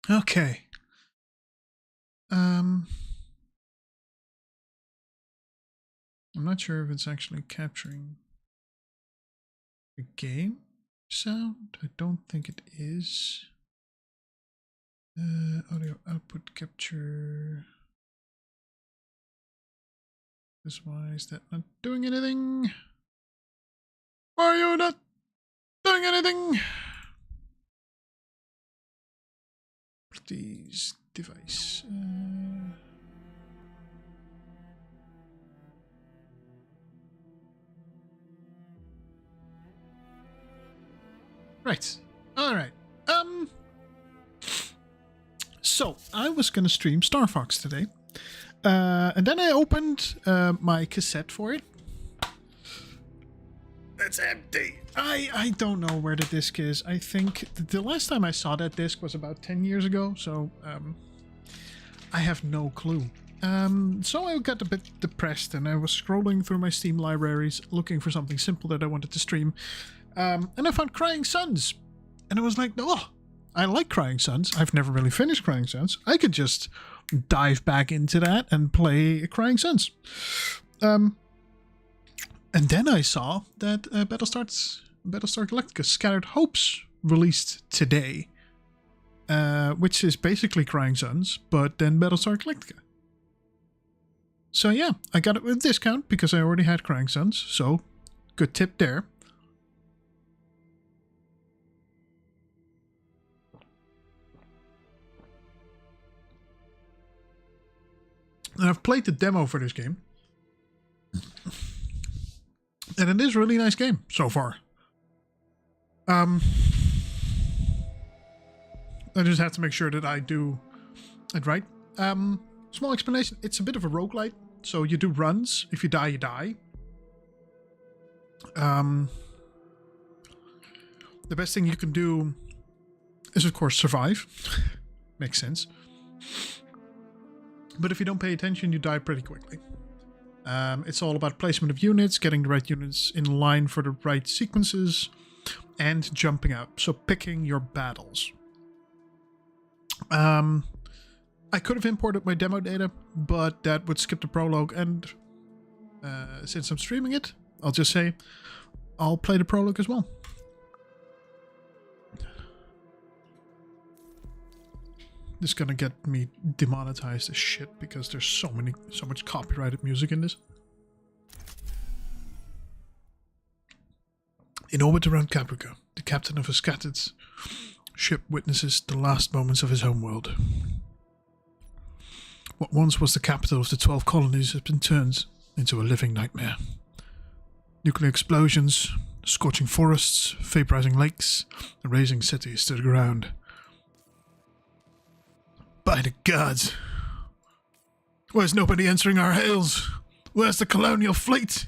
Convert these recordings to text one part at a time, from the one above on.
Okay. I'm not sure if it's actually capturing the game sound. I don't think it is. Audio output capture. Why is that not doing anything? Are you not doing anything? Please, device. Right. All right. So I was gonna stream Star Fox today, and then I opened my cassette for it. It's empty. I don't know where the disc is. I think the last time I saw that disc was about 10 years ago, so I have no clue. So I got a bit depressed and I was scrolling through my Steam libraries looking for something simple that I wanted to stream. And I found Crying Suns. And I was like, oh, I like Crying Suns. I've never really finished Crying Suns. I could just dive back into that and play Crying Suns. And then I saw that Battlestar Galactica Scattered Hopes released today. Which is basically Crying Suns, but then Battlestar Galactica. So yeah, I got it with a discount because I already had Crying Suns, so good tip there. And I've played the demo for this game. And it is a really nice game so far. I just have to make sure that I do it right. Small explanation, it's a bit of a roguelite. So you do runs. If you die, you die. The best thing you can do is, of course, survive. Makes sense. But if you don't pay attention, you die pretty quickly. It's all about placement of units, getting the right units in line for the right sequences, and jumping out. So picking your battles. I could have imported my demo data, but that would skip the prologue, and since I'm streaming it, I'll just say I'll play the prologue as well. This is gonna get me demonetized as shit because there's so much copyrighted music in this. In orbit around Caprica, the captain of a scattered ship witnesses the last moments of his homeworld. What once was the capital of the 12 colonies has been turned into a living nightmare. Nuclear explosions, scorching forests, vaporizing lakes, and razing cities to the ground. By the gods! Where's nobody answering our hails? Where's the colonial fleet?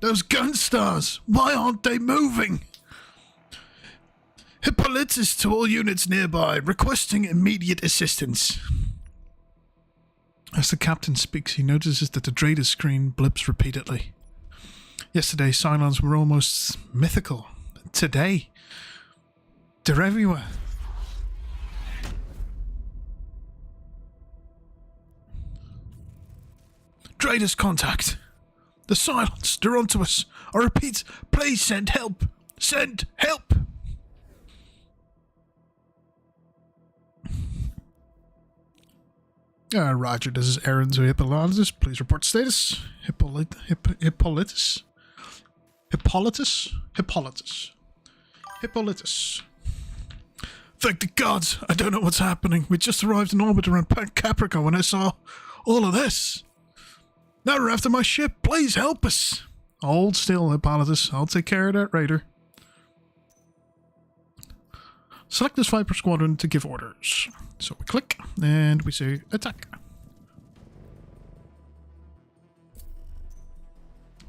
Those gun stars, why aren't they moving? Hippolytus to all units nearby, requesting immediate assistance. As the captain speaks, he notices that the data screen blips repeatedly. Yesterday, Cylons were almost mythical. Today, they're everywhere. Trader's contact. The Cylons, they're onto us. I repeat, please send help. Send help. Roger, this is Aaron to Hippolytus. Please report status. Hippolytus. Thank the gods. I don't know what's happening. We just arrived in orbit around Caprica when I saw all of this. Now we're after my ship. Please help us. Hold still, Hippolytus. I'll take care of that raider. Select this Viper Squadron to give orders. So we click, and we say attack.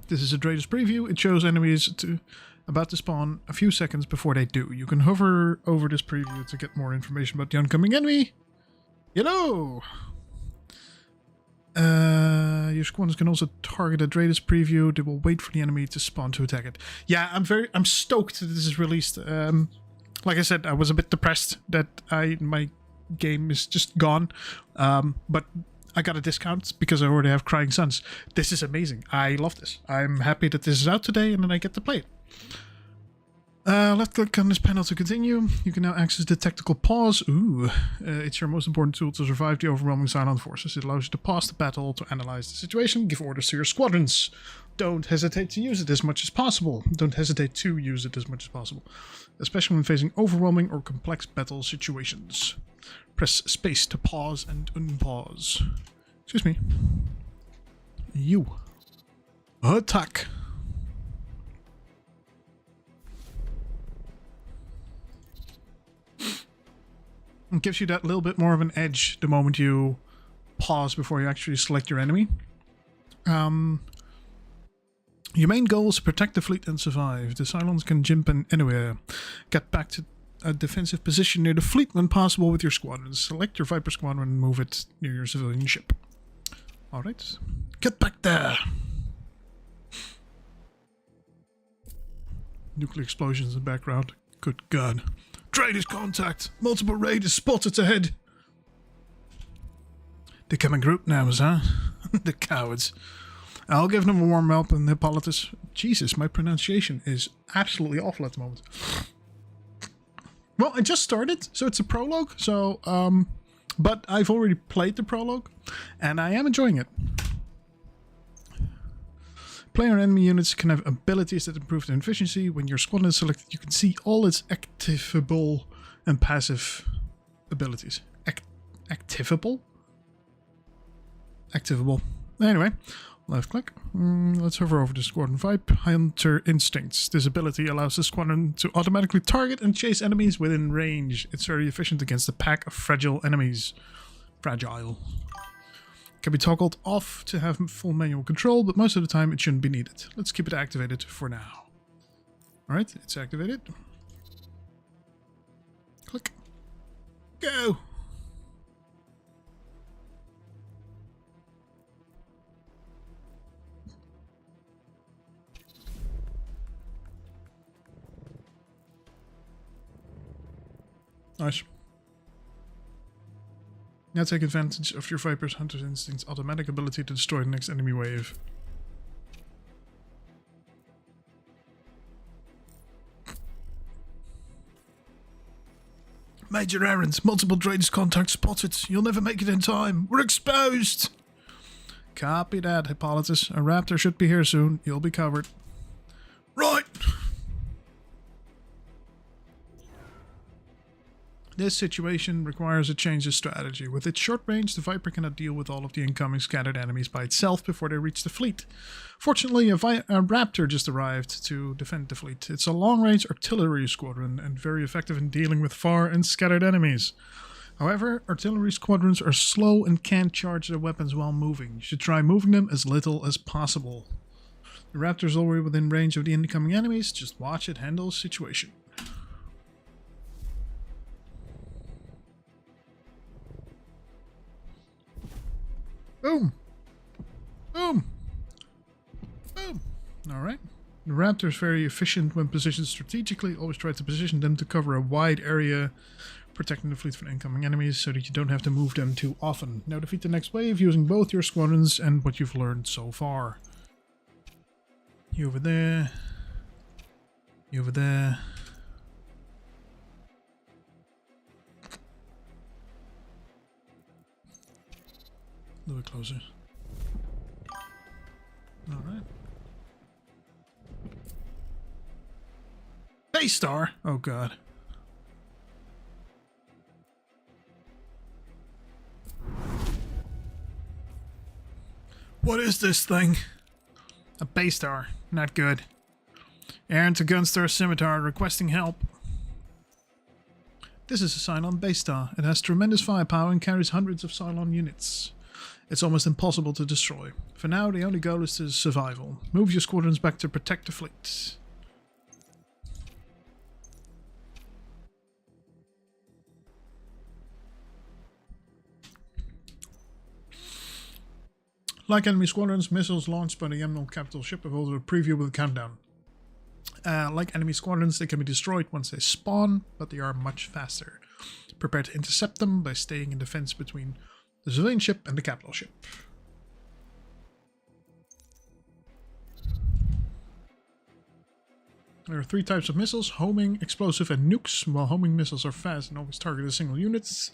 This is a Dratus preview. It shows enemies about to spawn a few seconds before they do. You can hover over this preview to get more information about the oncoming enemy. Hello! Your squadrons can also target a Dratus preview. They will wait for the enemy to spawn to attack it. Yeah, I'm stoked that this is released. Like I said, I was a bit depressed that my game is just gone. But I got a discount because I already have Crying Suns. This is amazing. I love this. I'm happy that this is out today and then I get to play it. Left click on this panel to continue. You can now access the tactical pause. Ooh, it's your most important tool to survive the overwhelming Cylon forces. It allows you to pause the battle, to analyze the situation, give orders to your squadrons. Don't hesitate to use it as much as possible. Don't hesitate to use it as much as possible, especially when facing overwhelming or complex battle situations. Press space to pause and unpause. Excuse me. You. Attack. It gives you that little bit more of an edge the moment you pause before you actually select your enemy. Your main goal is to protect the fleet and survive. The Cylons can jump in anywhere. Get back to a defensive position near the fleet when possible with your squadrons. Select your Viper squadron and move it near your civilian ship. Alright. Get back there! Nuclear explosions in the background. Good God. Traders contact! Multiple raiders spotted ahead! They come in group now, huh? The cowards. I'll give them a warm welcome, Hippolytus. Jesus, my pronunciation is absolutely awful at the moment. Well, I just started, so it's a prologue, so, but I've already played the prologue, and I am enjoying it. Player and enemy units can have abilities that improve their efficiency. When your squadron is selected, you can see all its activable and passive abilities. Activable? Activable. Anyway, left click. Let's hover over the squadron vibe. Hunter Instincts. This ability allows the squadron to automatically target and chase enemies within range. It's very efficient against a pack of fragile enemies. Fragile. Can be toggled off to have full manual control, but most of the time it shouldn't be needed. Let's keep it activated for now. Alright, it's activated. Click. Go! Nice. Now take advantage of your Viper's Hunter's Instinct's automatic ability to destroy the next enemy wave. Major errands. Multiple traders contact spotted. You'll never make it in time. We're exposed! Copy that, Hippolytus. A raptor should be here soon. You'll be covered. Right! This situation requires a change of strategy. With its short range, the Viper cannot deal with all of the incoming scattered enemies by itself before they reach the fleet. Fortunately, a Raptor just arrived to defend the fleet. It's a long-range artillery squadron and very effective in dealing with far and scattered enemies. However, artillery squadrons are slow and can't charge their weapons while moving. You should try moving them as little as possible. The Raptor is already within range of the incoming enemies. Just watch it handle the situation. Boom! Boom! Boom! Alright. The Raptor is very efficient when positioned strategically. Always try to position them to cover a wide area, protecting the fleet from incoming enemies so that you don't have to move them too often. Now defeat the next wave using both your squadrons and what you've learned so far. You over there. You over there. A little bit closer. Alright. Base Star! Oh god. What is this thing? A Base Star. Not good. Errant to Gunstar Scimitar requesting help. This is a Cylon Base Star. It has tremendous firepower and carries hundreds of Cylon units. It's almost impossible to destroy. For now, the only goal is to survival. Move your squadrons back to protect the fleet. Like enemy squadrons, missiles launched by the Emerald capital ship have also a preview with a countdown. Like enemy squadrons, they can be destroyed once they spawn, but they are much faster. Prepare to intercept them by staying in defense between the civilian ship and the capital ship. There are 3 types of missiles: homing, explosive, and nukes. While homing missiles are fast and always target a single unit,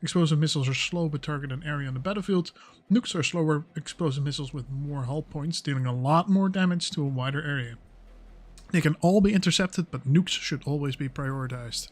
explosive missiles are slow but target an area on the battlefield. Nukes are slower explosive missiles with more hull points, dealing a lot more damage to a wider area. They can all be intercepted, but nukes should always be prioritized.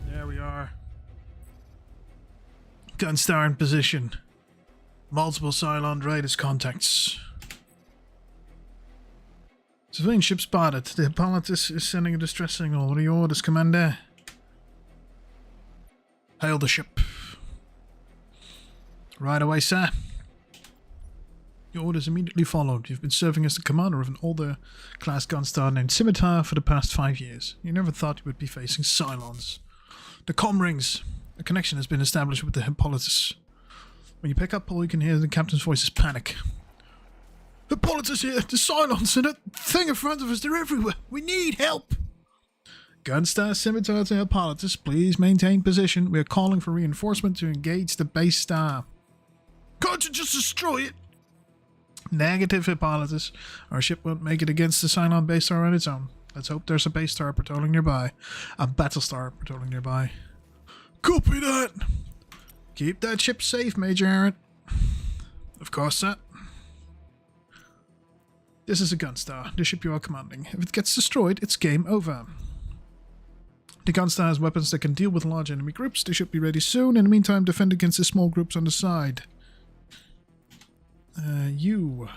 There we are. Gunstar in position. Multiple Cylon Raiders contacts. Civilian ship spotted. The Hippolytus is sending a distress signal. What are your orders, Commander? Hail the ship. Right away, sir. Your orders immediately followed. You've been serving as the commander of an older class Gunstar named Scimitar for the past 5 years. You never thought you would be facing Cylons. The comm rings. A connection has been established with the Hippolytus. When you pick up, all you can hear the captain's voice is panic. Hippolytus here! The Cylons and that thing in front of us, they're everywhere! We need help! Gunstar Scimitar to Hippolytus, please maintain position. We are calling for reinforcement to engage the base star. Can't you just destroy it? Negative, Hippolytus. Our ship won't make it against the Cylon base star on its own. Let's hope there's a base star patrolling nearby. A battle star patrolling nearby. Copy that! Keep that ship safe, Major Aaron. Of course, sir. This is a Gunstar, the ship you are commanding. If it gets destroyed, it's game over. The Gunstar has weapons that can deal with large enemy groups. They should be ready soon. In the meantime, defend against the small groups on the side. You.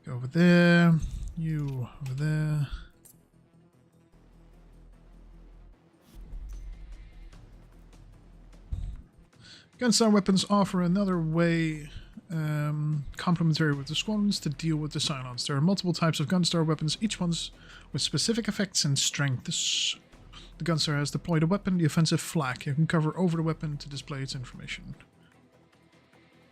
Go over there. You over there. Gunstar weapons offer another way complementary with the squadrons to deal with the Cylons. There are multiple types of Gunstar weapons, each one's with specific effects and strengths. The Gunstar has deployed a weapon, the offensive flag. You can cover over the weapon to display its information.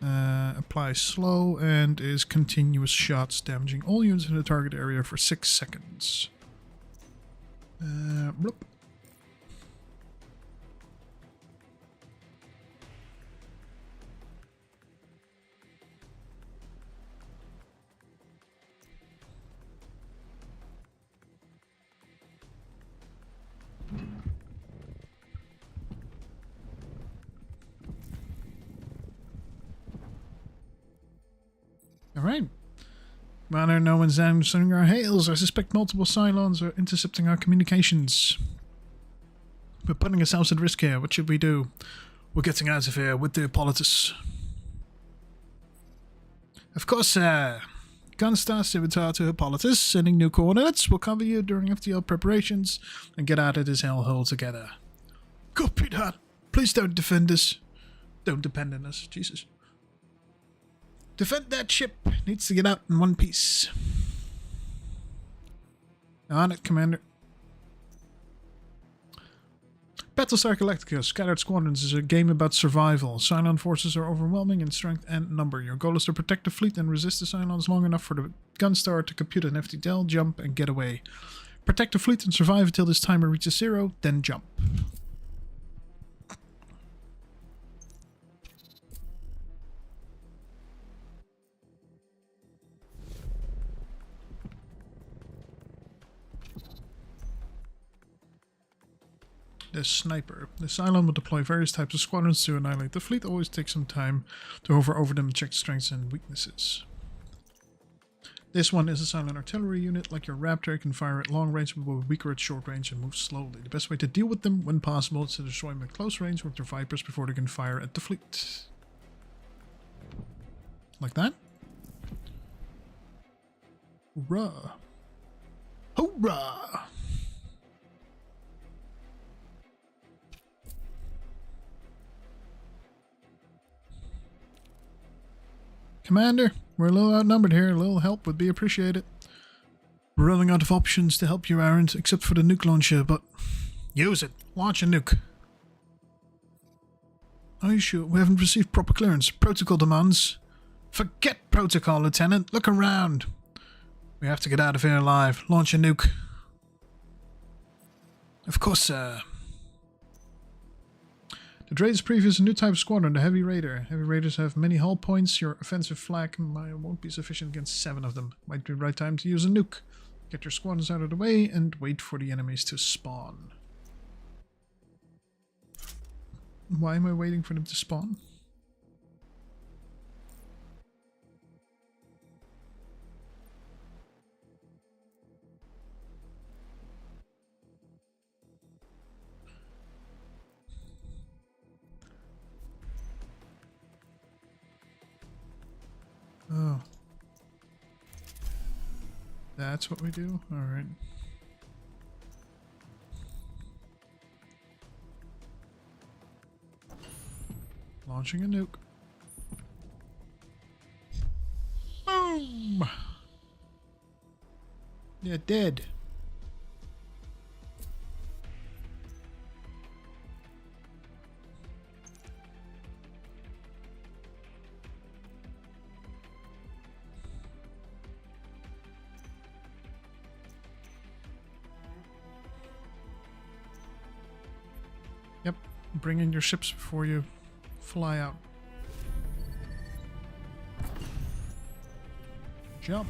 Apply slow and is continuous shots, damaging all units in the target area for 6 seconds. Bloop. Alright. Commander, no one's answering our hails. I suspect multiple Cylons are intercepting our communications. We're putting ourselves at risk here. What should we do? We're getting out of here with the Hippolytus. Of course, sir. Gunstar Scimitar to Hippolytus, sending new coordinates. We'll cover you during FTL preparations and get out of this hellhole together. Copy that. Please don't defend us. Don't depend on us. Jesus. Defend that ship. Needs to get out in one piece. On it, Commander. Battlestar Galactica Scattered Squadrons is a game about survival. Cylon forces are overwhelming in strength and number. Your goal is to protect the fleet and resist the Cylons long enough for the Gunstar to compute an FTL, jump, and get away. Protect the fleet and survive until this timer reaches 0, then jump. The sniper. The Cylon will deploy various types of squadrons to annihilate the fleet. Always take some time to hover over them and check strengths and weaknesses. This one is a Cylon artillery unit. Like your Raptor, it can fire at long range but will be weaker at short range and move slowly. The best way to deal with them, when possible, is to destroy them at close range with their Vipers before they can fire at the fleet. Like that. Hoorah! Hoorah! Commander, we're a little outnumbered here. A little help would be appreciated. We're running out of options to help you, Aaron, except for the nuke launcher, but use it. Launch a nuke. Are you sure? We haven't received proper clearance. Protocol demands. Forget protocol, Lieutenant. Look around. We have to get out of here alive. Launch a nuke. Of course, sir. The Drade is previous a new type of squadron, the Heavy Raider. Heavy Raiders have many hull points. Your offensive flag won't be sufficient against 7 of them. Might be the right time to use a nuke. Get your squadrons out of the way and wait for the enemies to spawn. Why am I waiting for them to spawn? Oh. That's what we do? Alright. Launching a nuke. Boom! Yeah, dead. Yep, bring in your ships before you fly out. Jump.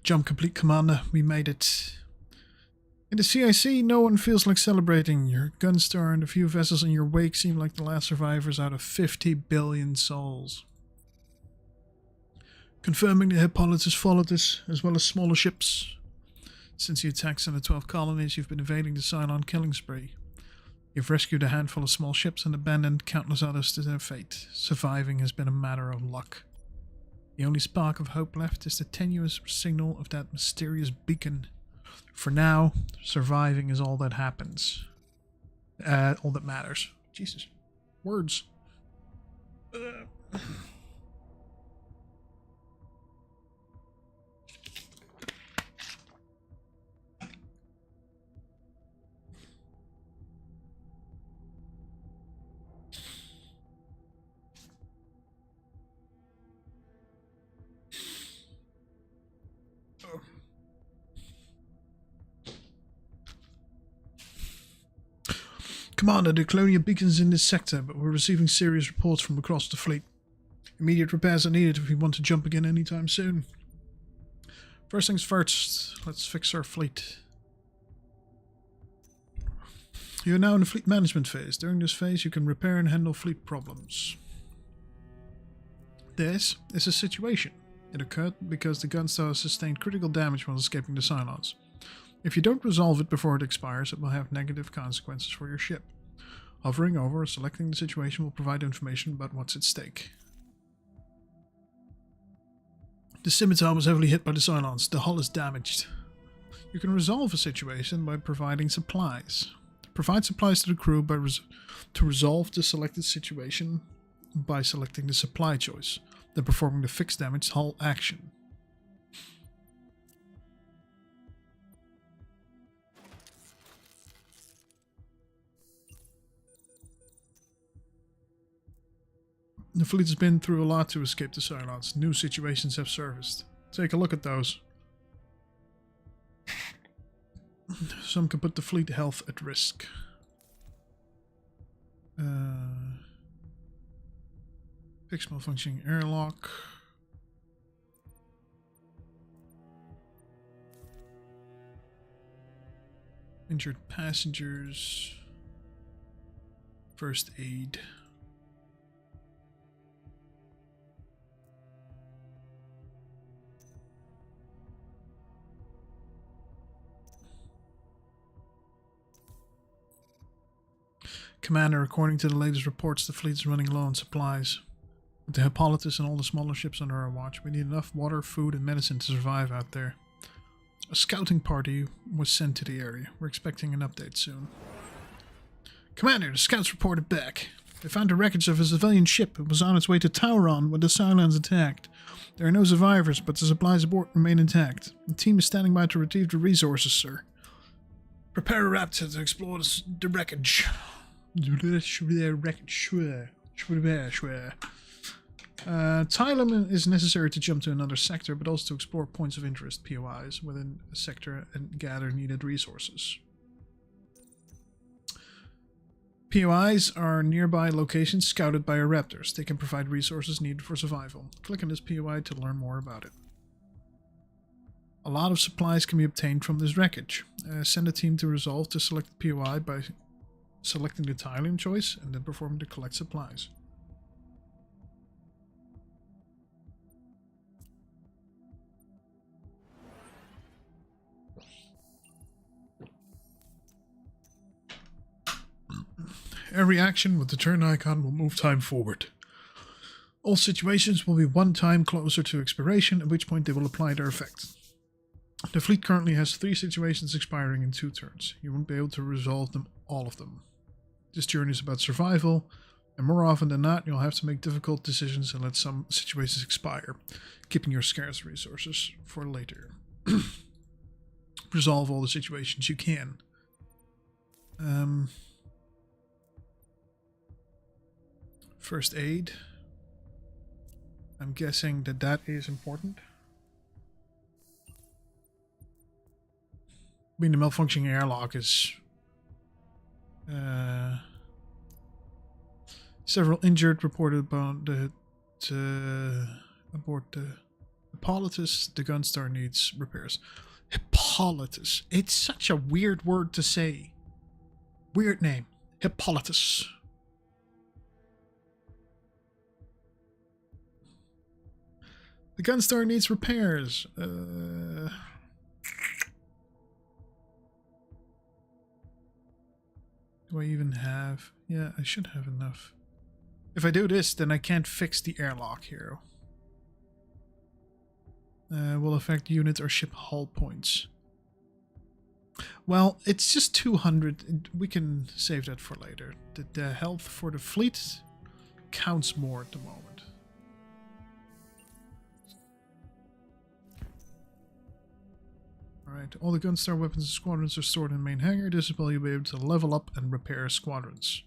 Jump complete, Commander. We made it. In the CIC, no one feels like celebrating. Your Gunstar and a few vessels in your wake seem like the last survivors out of 50 billion souls. Confirming the Hippolytus has followed us, as well as smaller ships. Since the attacks on the 12 colonies, you've been evading the Cylon killing spree. You've rescued a handful of small ships and abandoned countless others to their fate. Surviving has been a matter of luck. The only spark of hope left is the tenuous signal of that mysterious beacon. For now, surviving is all that happens. All that matters. Jesus. Words. Commander, the colonial beacon's in this sector, but we're receiving serious reports from across the fleet. Immediate repairs are needed if we want to jump again anytime soon. First things first, let's fix our fleet. You are now in the fleet management phase. During this phase, you can repair and handle fleet problems. This is a situation. It occurred because the Gunstar sustained critical damage while escaping the Cylons. If you don't resolve it before it expires, it will have negative consequences for your ship. Hovering over or selecting the situation will provide information about what's at stake. The Scimitar was heavily hit by the Cylons. The hull is damaged. You can resolve a situation by providing supplies. Provide supplies to the crew to resolve the selected situation by selecting the supply choice, then performing the fixed damage hull action. The fleet has been through a lot to escape the Cylons. New situations have surfaced. Take a look at those. Some can put the fleet health at risk. Fix malfunctioning airlock. Injured passengers. First aid. Commander, according to the latest reports, the fleet's running low on supplies. With the Hippolytus and all the smaller ships under our watch, we need enough water, food, and medicine to survive out there. A scouting party was sent to the area. We're expecting an update soon. Commander, the scouts reported back. They found the wreckage of a civilian ship. It was on its way to Tauron when the Cylons attacked. There are no survivors, but the supplies aboard remain intact. The team is standing by to retrieve the resources, sir. Prepare a raptor to explore the wreckage. Tylum is necessary to jump to another sector, but also to explore points of interest, POIs, within a sector and gather needed resources. POIs are nearby locations scouted by our raptors. They can provide resources needed for survival. Click on this POI to learn more about it. A lot of supplies can be obtained from this wreckage. Send a team to resolve to select the POI by selecting the Tylum choice and then performing the collect supplies. Every action with the turn icon will move time forward. All situations will be one time closer to expiration, at which point they will apply their effect. The fleet currently has 3 situations expiring in 2 turns. You won't be able to resolve all of them. This journey is about survival, and more often than not, you'll have to make difficult decisions and let some situations expire, keeping your scarce resources for later. Resolve all the situations you can. First aid. I'm guessing that is important. I mean, the malfunctioning airlock is... several injured reported aboard the Hippolytus. The Gunstar needs repairs. Hippolytus. It's such a weird word to say. Weird name. Hippolytus. The Gunstar needs repairs. Do I even have... Yeah, I should have enough. If I do this, then I can't fix the airlock here. Will affect unit or ship hull points. Well, it's just 200. We can save that for later. The health for the fleet counts more at the moment. Alright, all the Gunstar weapons and squadrons are stored in the main hangar. This will you'll be able to level up and repair squadrons.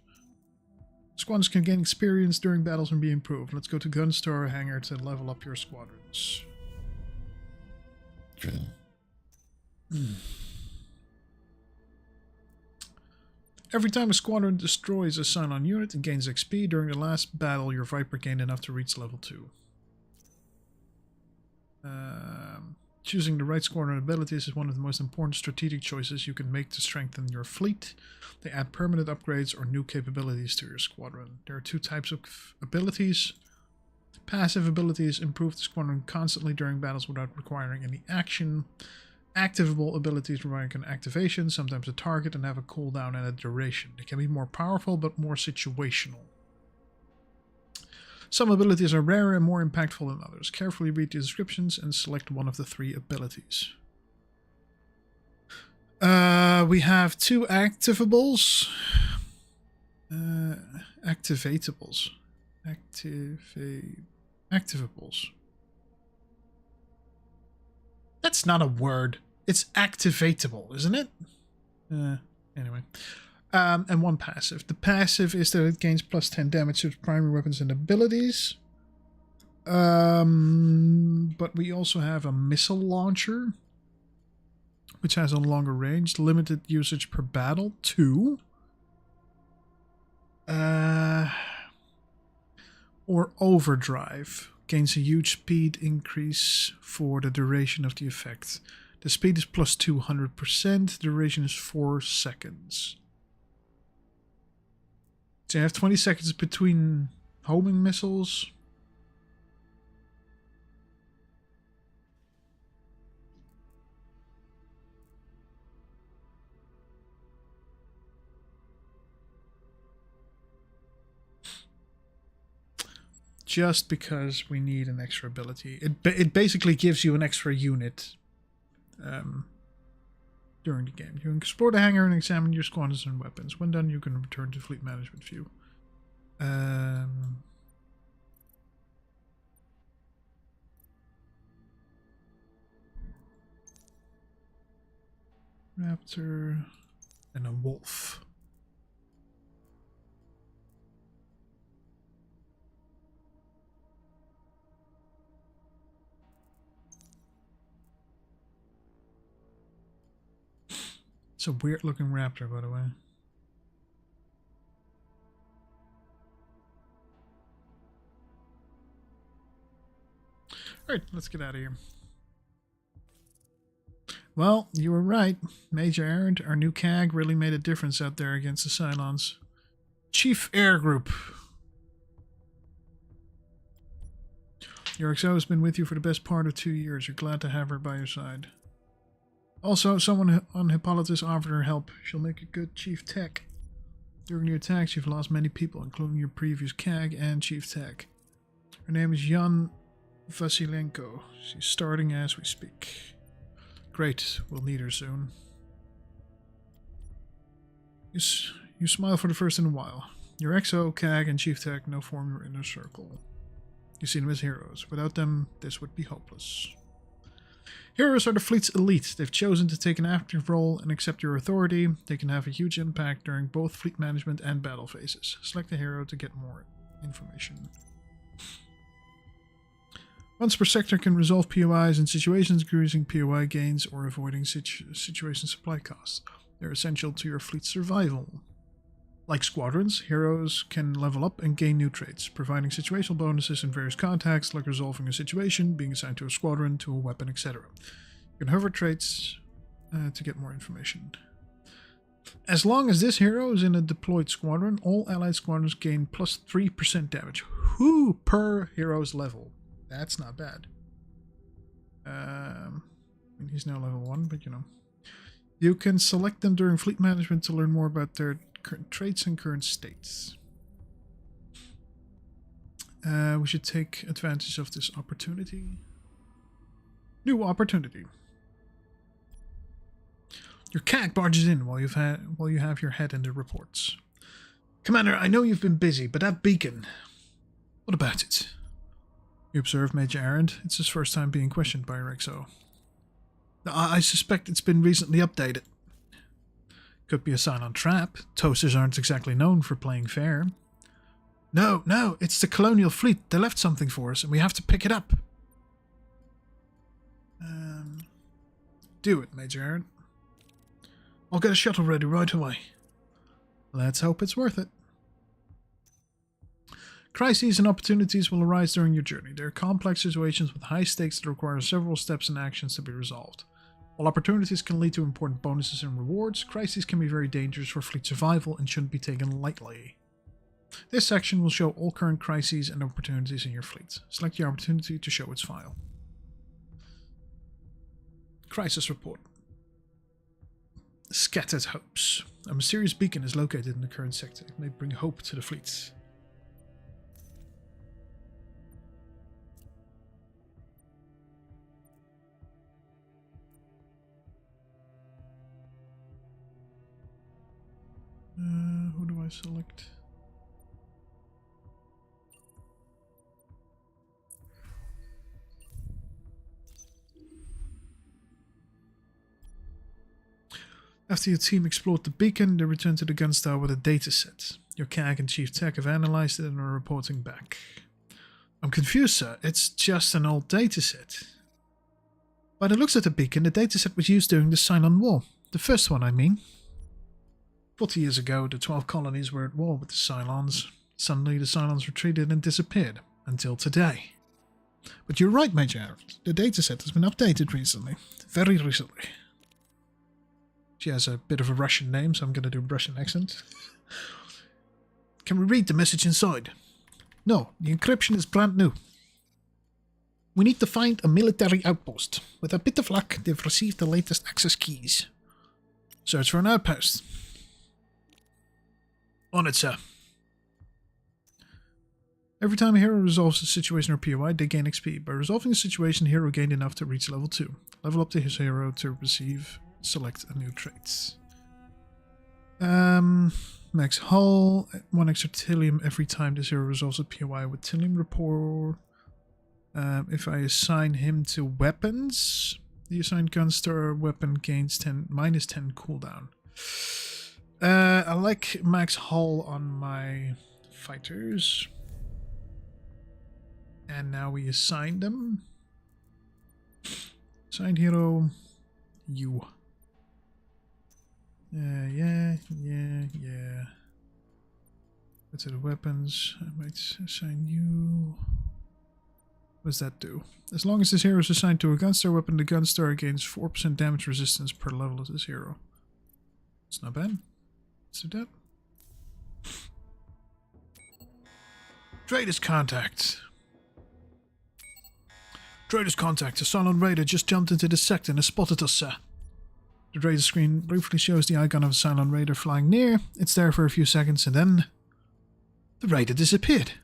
Squadrons can gain experience during battles and be improved. Let's go to Gunstar hangar to level up your squadrons. Every time a squadron destroys a Cylon unit and gains XP, during the last battle your Viper gained enough to reach level 2. Choosing the right squadron abilities is one of the most important strategic choices you can make to strengthen your fleet. They add permanent upgrades or new capabilities to your squadron. There are 2 types of abilities. Passive abilities improve the squadron constantly during battles without requiring any action. Activable abilities require an activation, sometimes a target, and have a cooldown and a duration. They can be more powerful but more situational. Some abilities are rarer and more impactful than others. Carefully read the descriptions and select one of the 3 abilities. We have 2 activables. Activatables. Activables. That's not a word. It's activatable, isn't it? Anyway. And 1 passive. The passive is that it gains plus 10 damage to its primary weapons and abilities. But we also have a missile launcher, which has a longer range, limited usage per battle, 2. Or overdrive. Gains a huge speed increase for the duration of the effect. The speed is plus 200%. The duration is 4 seconds. So you have 20 seconds between homing missiles. just because we need an extra ability. It basically gives you an extra unit during the game. You can explore the hangar and examine your squadrons and weapons. When done, you can return to fleet management view. Raptor and a wolf. It's a weird looking raptor, by the way. Alright, let's get out of here. Well, you were right. Major Errant, our new CAG, really made a difference out there against the Cylons. Chief Air Group. Your XO has been with you for the best part of 2 years. You're glad to have her by your side. Also, someone on Hippolytus offered her help. She'll make a good Chief Tech. During your attacks, you've lost many people, including your previous CAG and Chief Tech. Her name is Jan Vasilenko. She's starting as we speak. Great, we'll need her soon. You smile for the first in a while. Your XO, CAG, and Chief Tech now form your inner circle. You see them as heroes. Without them, this would be hopeless. Heroes are the fleet's elite. They've chosen to take an active role and accept your authority. They can have a huge impact during both fleet management and battle phases. Select a hero to get more information. Once per sector can resolve POIs in situations, increasing POI gains or avoiding situation supply costs. They're essential to your fleet's survival. Like squadrons, heroes can level up and gain new traits, providing situational bonuses in various contexts, like resolving a situation, being assigned to a squadron, to a weapon, etc. You can hover traits to get more information. As long as this hero is in a deployed squadron, all allied squadrons gain plus 3% damage. Whoo! Per hero's level. That's not bad. I mean, he's now level 1, but you know. You can select them during fleet management to learn more about their current traits and current states. We should take advantage of this opportunity. New opportunity. Your CAG barges in while you have your head in the reports. Commander, I know you've been busy, but that beacon, what about it? You observe Major Errant. It's his first time being questioned by your XO. I suspect it's been recently updated. Could be a Cylon trap. Toasters aren't exactly known for playing fair. No, it's the Colonial Fleet. They left something for us and we have to pick it up. Do it, Major Errant. I'll get a shuttle ready right away. Let's hope it's worth it. Crises and opportunities will arise during your journey. They are complex situations with high stakes that require several steps and actions to be resolved. While opportunities can lead to important bonuses and rewards, crises can be very dangerous for fleet survival and shouldn't be taken lightly. This section will show all current crises and opportunities in your fleet. Select the opportunity to show its file. Crisis Report. Scattered hopes. A mysterious beacon is located in the current sector. It may bring hope to the fleet. Who do I select? After your team explored the beacon, they returned to the gun tower with a dataset. Your CAG and Chief Tech have analyzed it and are reporting back. I'm confused, sir. It's just an old dataset. By the looks of the beacon, the dataset was used during the Cylon War. The first one, I mean. 40 years ago, the 12 colonies were at war with the Cylons. Suddenly, the Cylons retreated and disappeared, until today. But you're right, Major Errant. The dataset has been updated recently. Very recently. She has a bit of a Russian name, so I'm going to do a Russian accent. Can we read the message inside? No, the encryption is brand new. We need to find a military outpost. With a bit of luck, they've received the latest access keys. Search for an outpost. On it, sir. Every time a hero resolves a situation or POI, they gain XP. By resolving the situation, the hero gained enough to reach level 2. Level up to his hero to receive, select a new trait. Max hull, 1 extra Tillium every time this hero resolves a POI with Tillium report. If I assign him to weapons, the assigned Gunstar weapon gains minus 10 cooldown. I like max hull on my fighters. And now we assign them. Assigned hero, you. Yeah. Go to the weapons. I might assign you. What does that do? As long as this hero is assigned to a Gunstar weapon, the Gunstar gains 4% damage resistance per level of this hero. It's not bad. Let's do that. Traders contact. Traders contact. A silent raider just jumped into the sector and has spotted us, sir. The radar screen briefly shows the icon of a silent raider flying near. It's there for a few seconds and then the raider disappeared.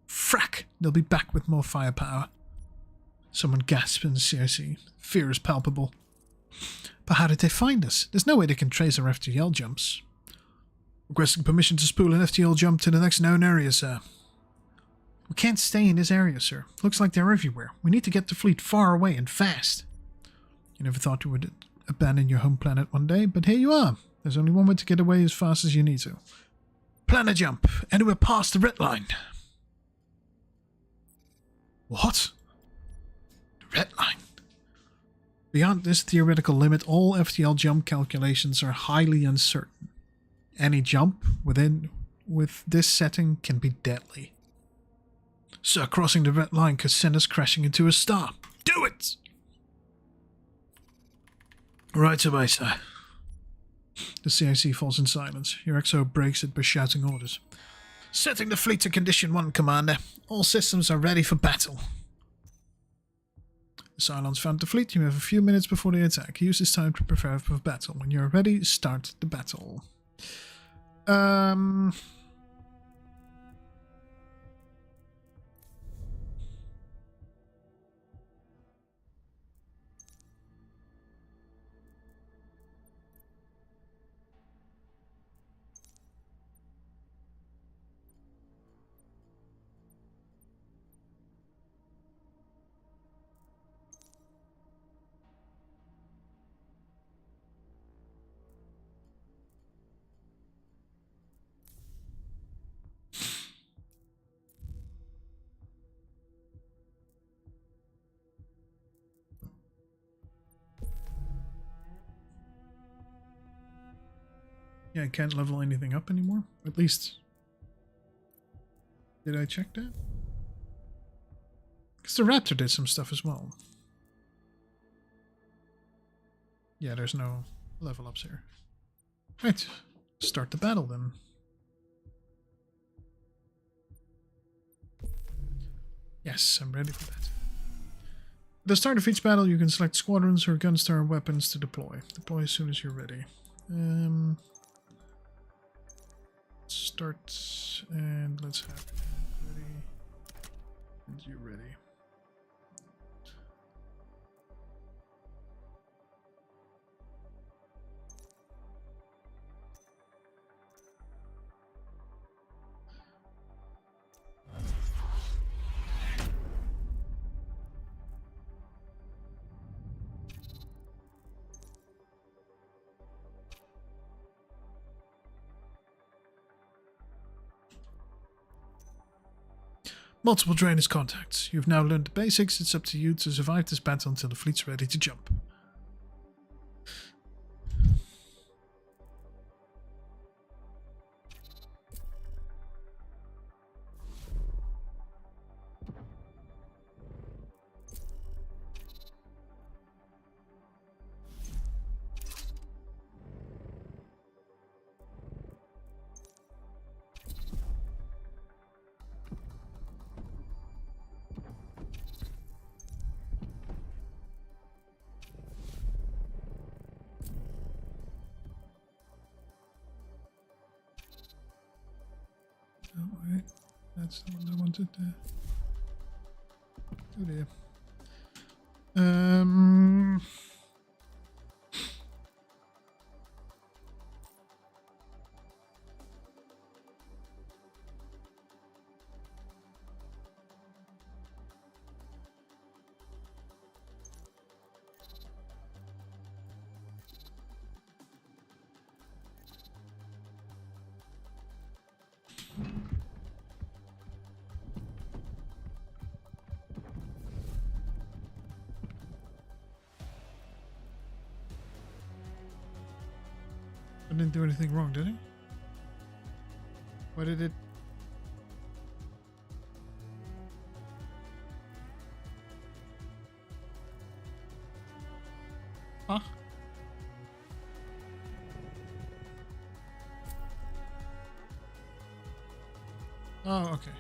Frack! They'll be back with more firepower. Someone gasped in the CIC. Fear is palpable. But how did they find us? There's no way they can trace our FTL jumps. Requesting permission to spool an FTL jump to the next known area, sir. We can't stay in this area, sir. Looks like they're everywhere. We need to get the fleet far away and fast. You never thought you would abandon your home planet one day, but here you are. There's only one way to get away as fast as you need to. Plan a jump. Anywhere past the red line. What? The red line? Beyond this theoretical limit, all FTL jump calculations are highly uncertain. Any jump with this setting can be deadly. Sir, crossing the red line could send us crashing into a star. Do it! Right away, sir. The CIC falls in silence. Your XO breaks it by shouting orders. Setting the fleet to condition 1, Commander. All systems are ready for battle. The Cylons found the fleet. You have a few minutes before the attack. Use this time to prepare for battle. When you're ready, start the battle. Yeah, I can't level anything up anymore. At least, did I check that? Because the Raptor did some stuff as well. Yeah, there's no level ups here. Right, start the battle then. Yes, I'm ready for that. At the start of each battle, you can select squadrons or Gunstar weapons to deploy. Deploy as soon as you're ready. Start and let's have ready and you ready. Multiple trainers contacts. You've now learned the basics. It's up to you to survive this battle until the fleet's ready to jump. That's the one I wanted to... Oh dear. I didn't do anything wrong, did I? Why did it... Huh? Oh, okay.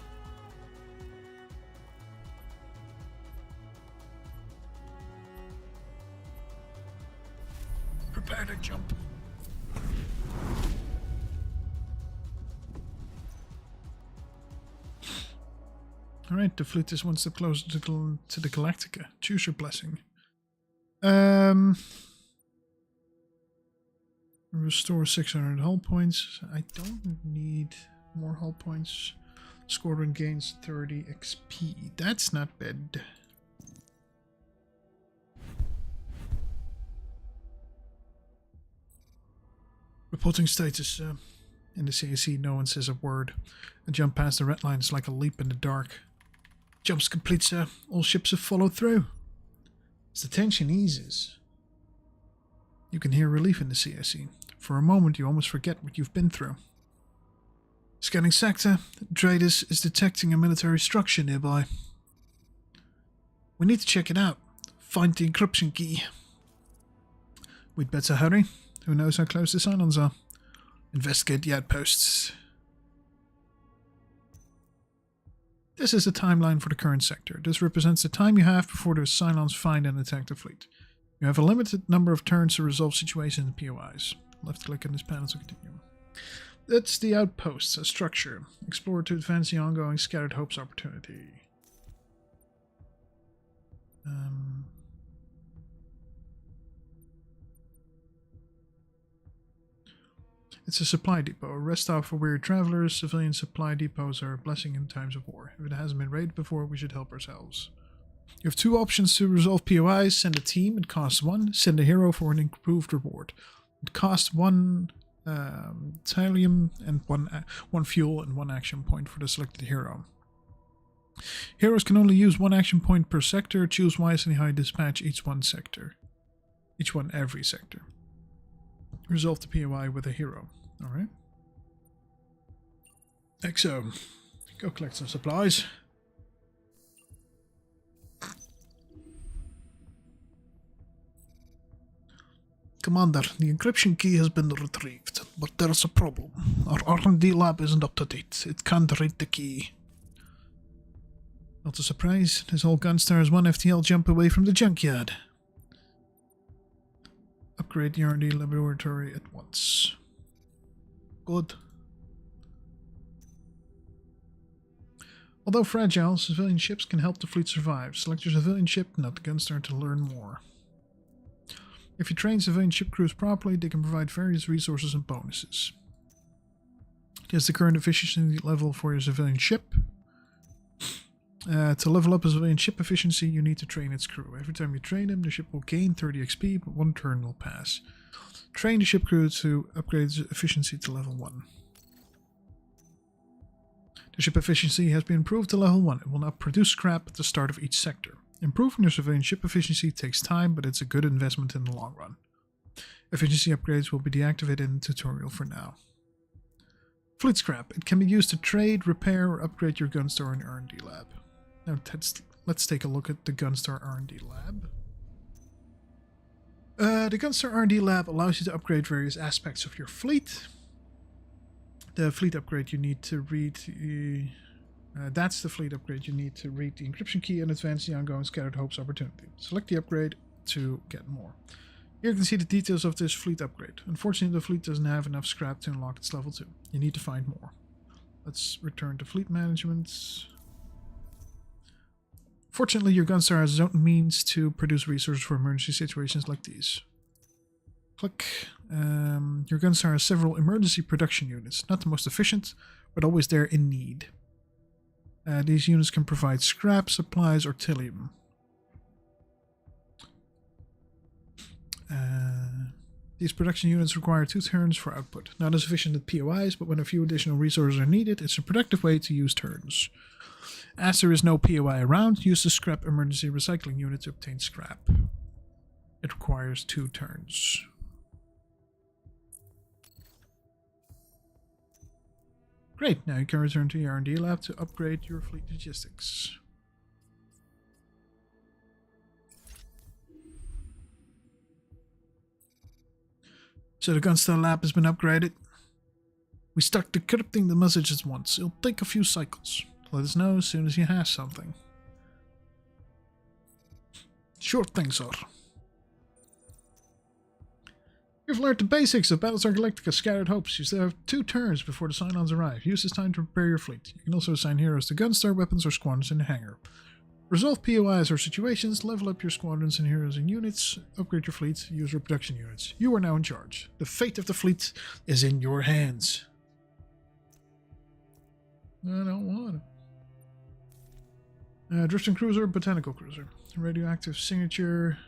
Prepare to jump. Alright, the fleet is one step closer to the Galactica. Choose your blessing. Restore 600 hull points. I don't need more hull points. Squadron gains 30 XP. That's not bad. Reporting status. In the CAC, no one says a word. A jump past the red line is like a leap in the dark. Jumps complete, sir. All ships have followed through. As the tension eases, you can hear relief in the CAC. For a moment, you almost forget what you've been through. Scanning sector. Dradus is detecting a military structure nearby. We need to check it out. Find the encryption key. We'd better hurry. Who knows how close the Cylons are? Investigate the outposts. This is the timeline for the current sector. This represents the time you have before the Cylons find and attack the fleet. You have a limited number of turns to resolve situations in POIs. Left click on this panel to continue. That's the outposts, a structure. Explore to advance the ongoing Scattered Hopes opportunity. It's a supply depot, a rest stop for weary travelers. Civilian supply depots are a blessing in times of war. If it hasn't been raided before, we should help ourselves. You have two options to resolve POIs. Send a team, it costs 1. Send a hero for an improved reward. It costs 1 thallium and 1 fuel and 1 action point for the selected hero. Heroes can only use 1 action point per sector. Choose wisely how you dispatch each one every sector. Resolve the POI with a hero. Alright. Exo. Go collect some supplies. Commander, the encryption key has been retrieved, but there's a problem. Our R&D lab isn't up to date. It can't read the key. Not a surprise. This whole Gunstar is 1 FTL jump away from the junkyard. Upgrade the R&D laboratory at once. Good. Although fragile, civilian ships can help the fleet survive. Select your civilian ship, not the Gunstar, to learn more. If you train civilian ship crews properly, they can provide various resources and bonuses. Guess the current efficiency level for your civilian ship. To level up a civilian ship efficiency, you need to train its crew. Every time you train them, the ship will gain 30 XP, but 1 turn will pass. Train the ship crew to upgrade its efficiency to level 1. The ship efficiency has been improved to level 1. It will now produce scrap at the start of each sector. Improving your civilian ship efficiency takes time, but it's a good investment in the long run. Efficiency upgrades will be deactivated in the tutorial for now. Fleet scrap. It can be used to trade, repair, or upgrade your Gunstar and R&D lab. Now let's take a look at the Gunstar R&D lab. The Gunstar R&D lab allows you to upgrade various aspects of your fleet. The fleet upgrade you need to read... that's the fleet upgrade you need to read the encryption key and advance the ongoing Scattered Hopes opportunity. Select the upgrade to get more. Here you can see the details of this fleet upgrade. Unfortunately, the fleet doesn't have enough scrap to unlock its level 2. You need to find more. Let's return to fleet management. Fortunately, your Gunstar has its own means to produce resources for emergency situations like these. Click. Your Gunstar has several emergency production units. Not the most efficient, but always there in need. These units can provide scrap, supplies, or tilium. These production units require 2 turns for output. Not as efficient as POIs, but when a few additional resources are needed, it's a productive way to use turns. As there is no POI around, use the scrap emergency recycling unit to obtain scrap. It requires 2 turns. Great, now you can return to your R&D lab to upgrade your fleet logistics. So the Gunstar lab has been upgraded. We start decrypting the messages once. It'll take a few cycles. Let us know as soon as you have something. Sure thing, sir. You've learned the basics of Battlestar Galactica's Scattered Hopes. You still have 2 turns before the Cylons arrive. Use this time to prepare your fleet. You can also assign heroes to Gunstar, weapons, or squadrons in the hangar. Resolve POIs or situations, level up your squadrons and heroes and units, upgrade your fleet, use your production units. You are now in charge. The fate of the fleet is in your hands. I don't want it. Drifting cruiser, botanical cruiser. Radioactive signature.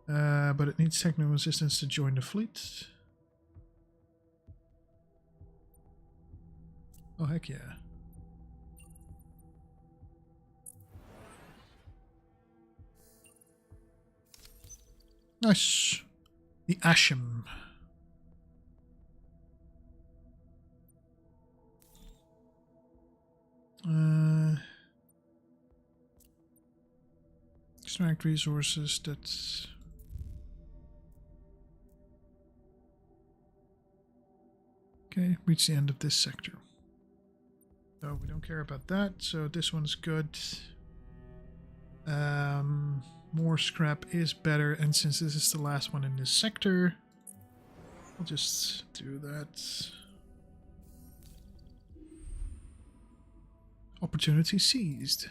But it needs techno assistance to join the fleet. Oh, heck yeah. Nice. The Asham. Extract resources, that's... Okay, reach the end of this sector. So we don't care about that, so this one's good. More scrap is better, and since this is the last one in this sector, I'll just do that. Opportunity seized.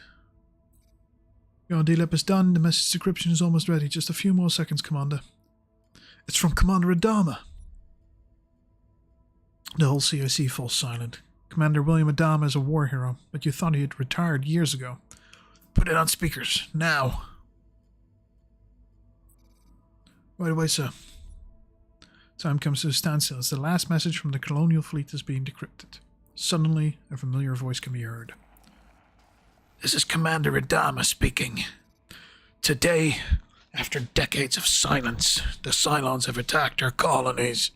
Your deal up is done. The message decryption is almost ready. Just a few more seconds, Commander. It's from Commander Adama. The whole CIC falls silent. Commander William Adama is a war hero, but you thought he had retired years ago. Put it on speakers, now. Right away, sir. Time comes to a standstill as the last message from the colonial fleet is being decrypted. Suddenly, a familiar voice can be heard. This is Commander Adama speaking. Today, after decades of silence, the Cylons have attacked our colonies.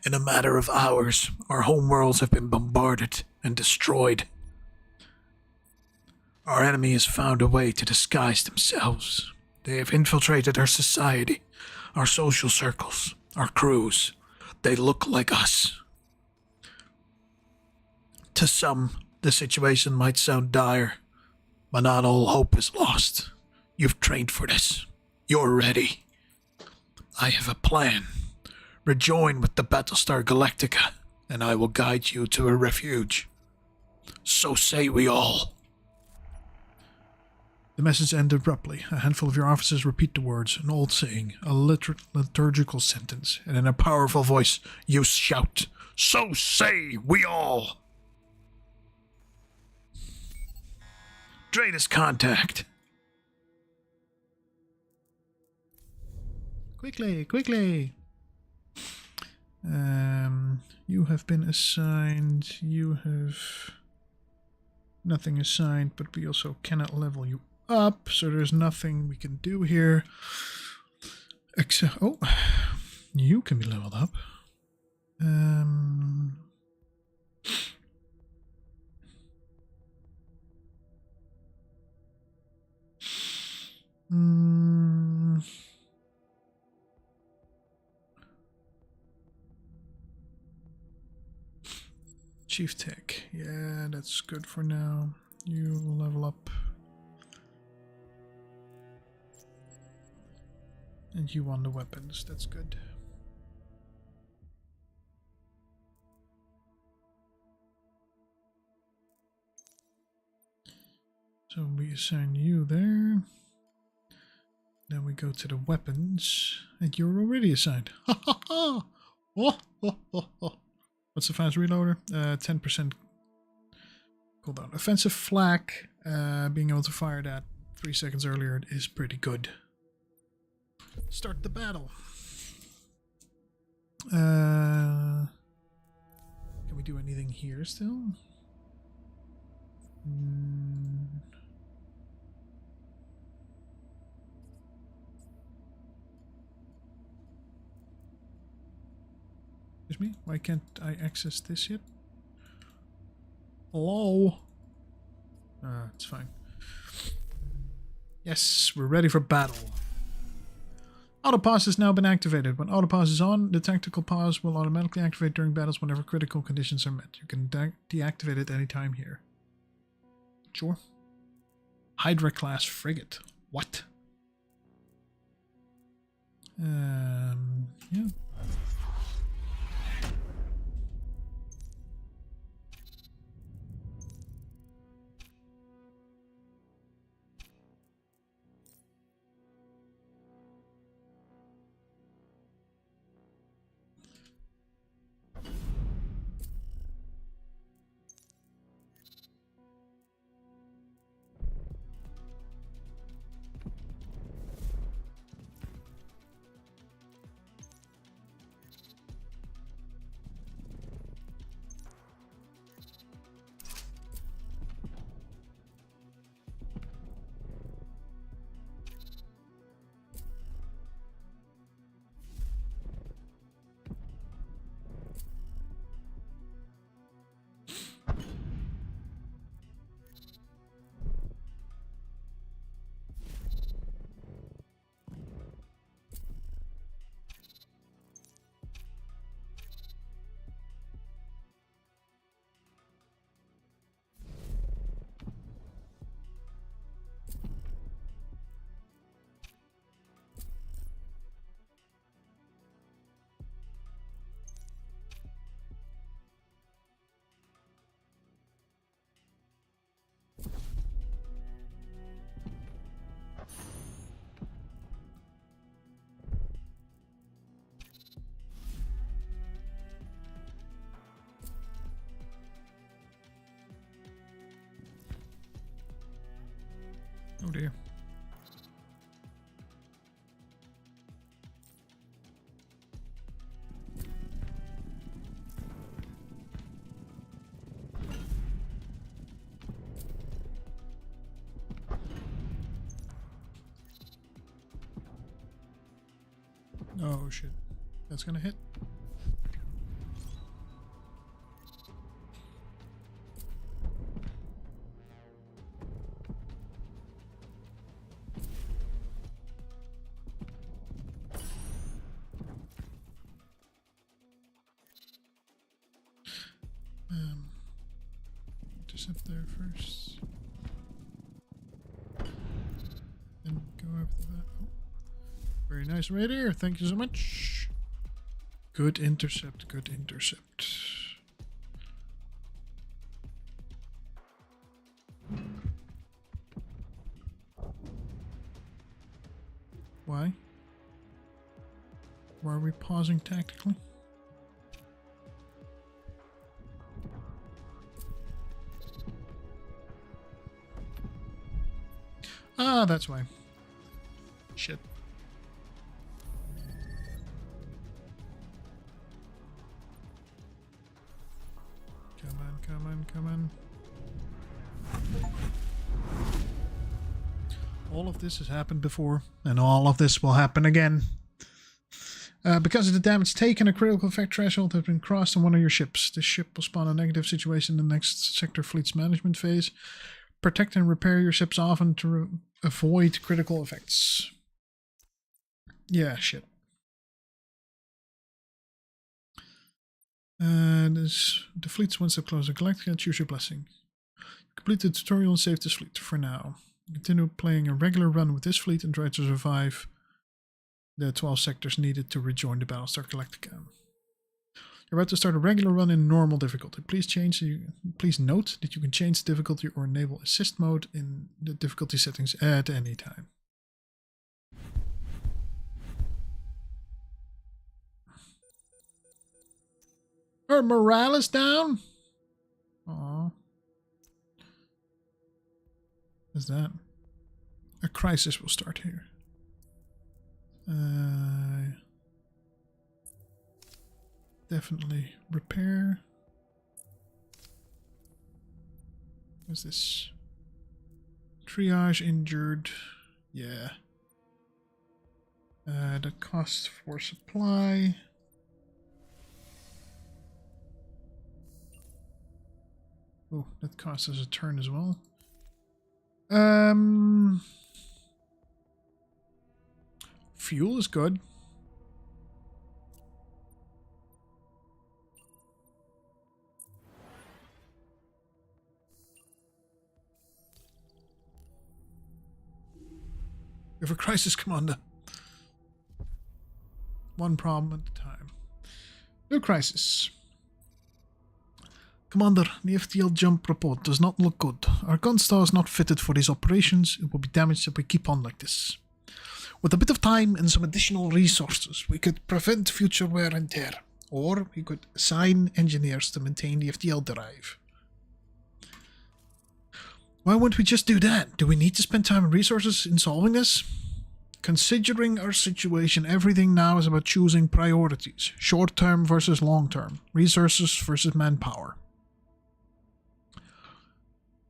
In a matter of hours, our homeworlds have been bombarded and destroyed. Our enemy has found a way to disguise themselves. They have infiltrated our society, our social circles, our crews. They look like us. To some, the situation might sound dire, but not all hope is lost. You've trained for this. You're ready. I have a plan. Rejoin with the Battlestar Galactica, and I will guide you to a refuge. So say we all. The message ended abruptly. A handful of your officers repeat the words, an old saying, a liturgical sentence, and in a powerful voice, you shout, So say we all. Straightest contact. Quickly, quickly. You have been assigned. You have nothing assigned, but we also cannot level you up, so there's nothing we can do here. Except, oh, you can be leveled up. Chief Tech, yeah, that's good for now. You will level up. And you won the weapons, that's good. So we assign you there. Then we go to the weapons, and you're already assigned. Ha ha ha! Oh, oh, oh, oh. What's the fast reloader? 10% cooldown. Offensive flak, being able to fire that 3 seconds earlier is pretty good. Start the battle. Can we do anything here still? Excuse me? Why can't I access this yet? Hello? It's fine. Yes, we're ready for battle. Autopause has now been activated. When autopause is on, the tactical pause will automatically activate during battles whenever critical conditions are met. You can deactivate it anytime here. Sure. Hydra class frigate. What? Yeah. Oh dear. Oh shit. That's gonna hit. Intercept there first. And go after that. Oh. Very nice right here. Thank you so much. Good intercept, good intercept. Why? Why are we pausing tactically? Ah, that's why. Shit. Come on, come on, come on. All of this has happened before, and all of this will happen again. Because of the damage taken, a critical effect threshold has been crossed on one of your ships. This ship will spawn a negative situation in the next sector fleet's management phase. Protect and repair your ships often to avoid critical effects. Yeah, shit. The fleet's one step closer. Galactica, choose your blessing. Complete the tutorial and save this fleet for now. Continue playing a regular run with this fleet and try to survive the 12 sectors needed to rejoin the Battlestar Galactica. You're about to start a regular run in normal difficulty. Please note that you can change the difficulty or enable assist mode in the difficulty settings at any time. Her morale is down? Aww. What's that? A crisis will start here. Definitely repair. What's this? Triage injured. Yeah. The cost for supply. Oh, that costs us a turn as well. Fuel is good. We have a crisis, Commander. One problem at a time. New crisis. Commander, the FTL jump report does not look good. Our Gunstar is not fitted for these operations. It will be damaged if we keep on like this. With a bit of time and some additional resources, we could prevent future wear and tear. Or we could assign engineers to maintain the FTL drive. Why wouldn't we just do that? Do we need to spend time and resources in solving this? Considering our situation, everything now is about choosing priorities. Short-term versus long-term. Resources versus manpower.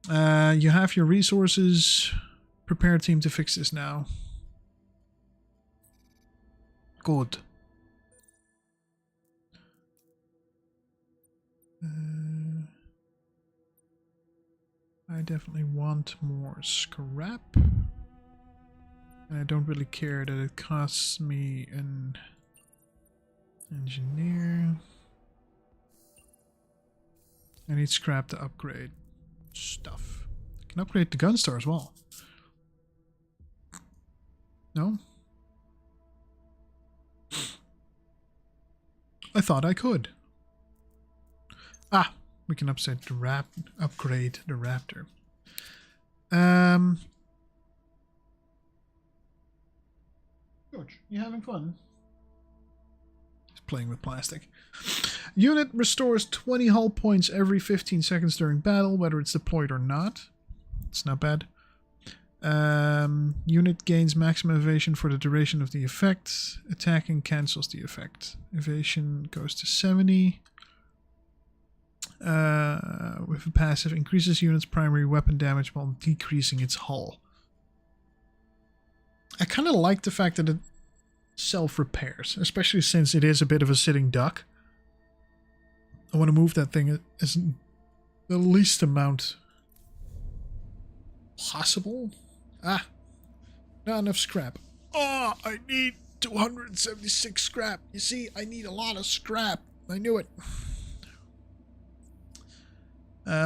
You have your resources. Prepare a team to fix this now. Good. I definitely want more scrap. And I don't really care that it costs me an engineer. I need scrap to upgrade stuff. I can upgrade the Gunstar as well. No? I thought I could. Ah, we can upgrade the Raptor. George, you having fun? He's playing with plastic. Unit restores 20 hull points every 15 seconds during battle, whether it's deployed or not. It's not bad. Unit gains maximum evasion for the duration of the effect. Attacking cancels the effect. Evasion goes to 70. With a passive, increases unit's primary weapon damage while decreasing its hull. I kind of like the fact that it self-repairs, especially since it is a bit of a sitting duck. I want to move that thing as the least amount possible. Ah, not enough scrap. Oh, I need 276 scrap. You see, I need a lot of scrap. I knew it.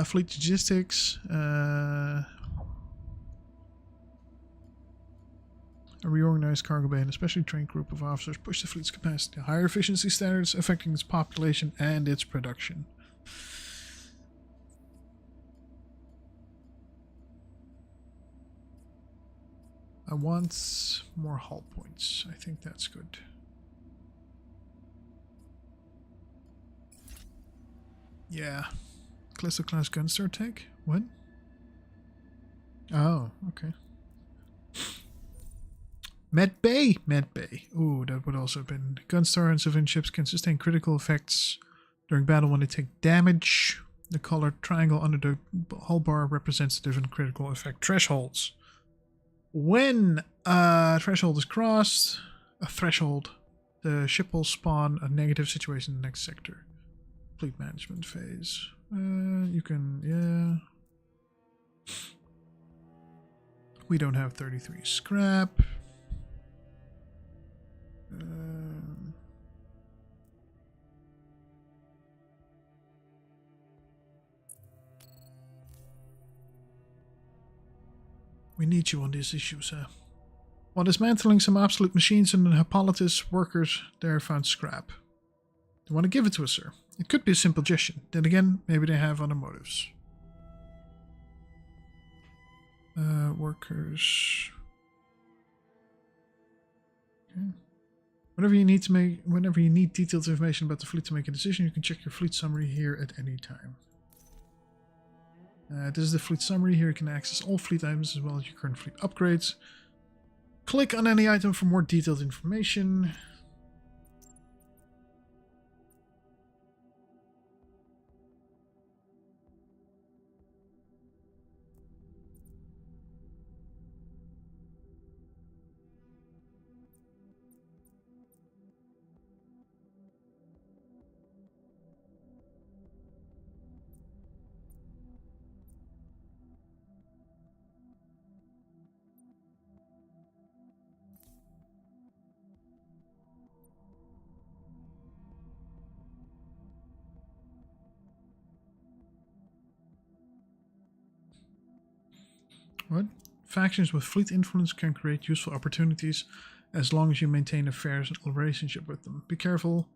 Fleet logistics. A reorganized cargo bay and a specially trained group of officers push the fleet's capacity to higher efficiency standards, affecting its population and its production. I want more hull points. I think that's good. Yeah. Callisto class Gunstar tank? What? Oh, okay. Med Bay! Med Bay. Ooh, that would also have been... Gunstar and civilian ships can sustain critical effects during battle when they take damage. The colored triangle under the hull bar represents the different critical effect thresholds. When a threshold is crossed, the ship will spawn a negative situation in the next sector. Fleet management phase. You can... yeah. We don't have 33 scrap. We need you on this issue, sir. While dismantling some obsolete machines in the Hippolytus, workers there found scrap. They want to give it to us, sir. It could be a simple gesture. Then again, maybe they have other motives. Workers. Okay. Whenever you need detailed information about the fleet to make a decision, you can check your fleet summary here at any time. This is the fleet summary. Here you can access all fleet items as well as your current fleet upgrades. Click on any item for more detailed information. What? Factions with fleet influence can create useful opportunities as long as you maintain a fair relationship with them. Be careful.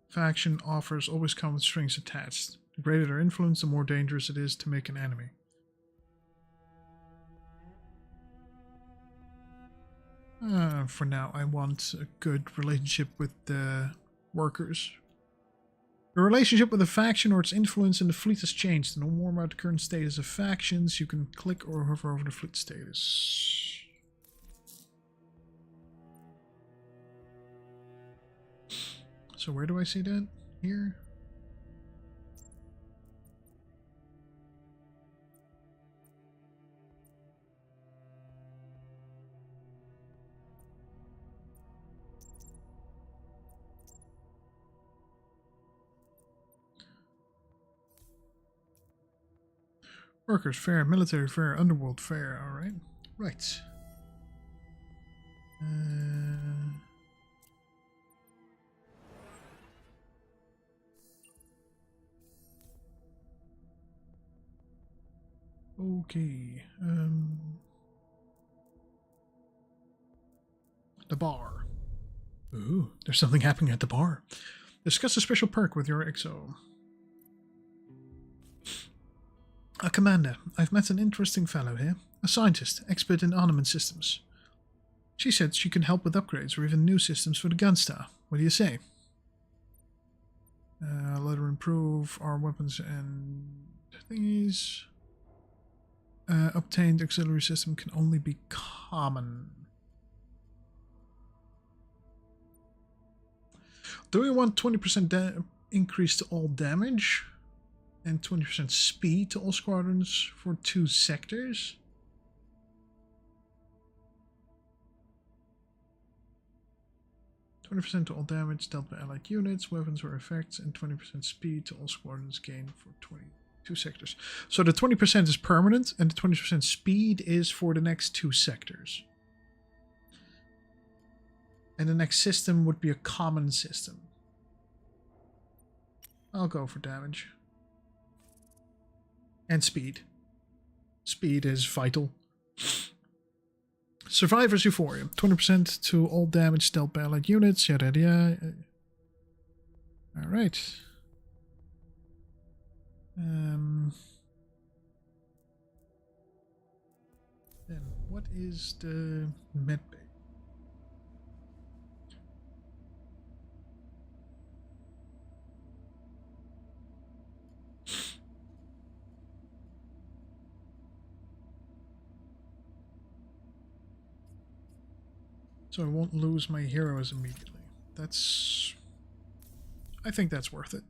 Faction offers always come with strings attached. The greater their influence, the more dangerous it is to make an enemy. For now, I want a good relationship with the workers. Your relationship with a faction or its influence in the fleet has changed. To know more about the current status of factions, you can click or hover over the fleet status. So where do I see that? Here? Workers fair, military fair, underworld fair. Alright. Right. Okay. The bar. Ooh, there's something happening at the bar. Discuss a special perk with your XO. Commander, I've met an interesting fellow here. A scientist, expert in armament systems. She said she can help with upgrades or even new systems for the Gunstar. What do you say? Let her improve our weapons and thingies. Obtained auxiliary system can only be common. Do we want 20% increase to all damage? And 20% speed to all squadrons for 2 sectors? %20 to all damage dealt by allied units, weapons or effects, and 20% speed to all squadrons gained for 22 sectors. So the 20% is permanent, and the 20% speed is for the next 2 sectors. And the next system would be a common system. I'll go for damage. And speed. Speed is vital. Survivor's Euphoria. 20% to all damage dealt by allied units. Yada yada. Alright. Then what is the medbay? So I won't lose my heroes immediately. I think that's worth it.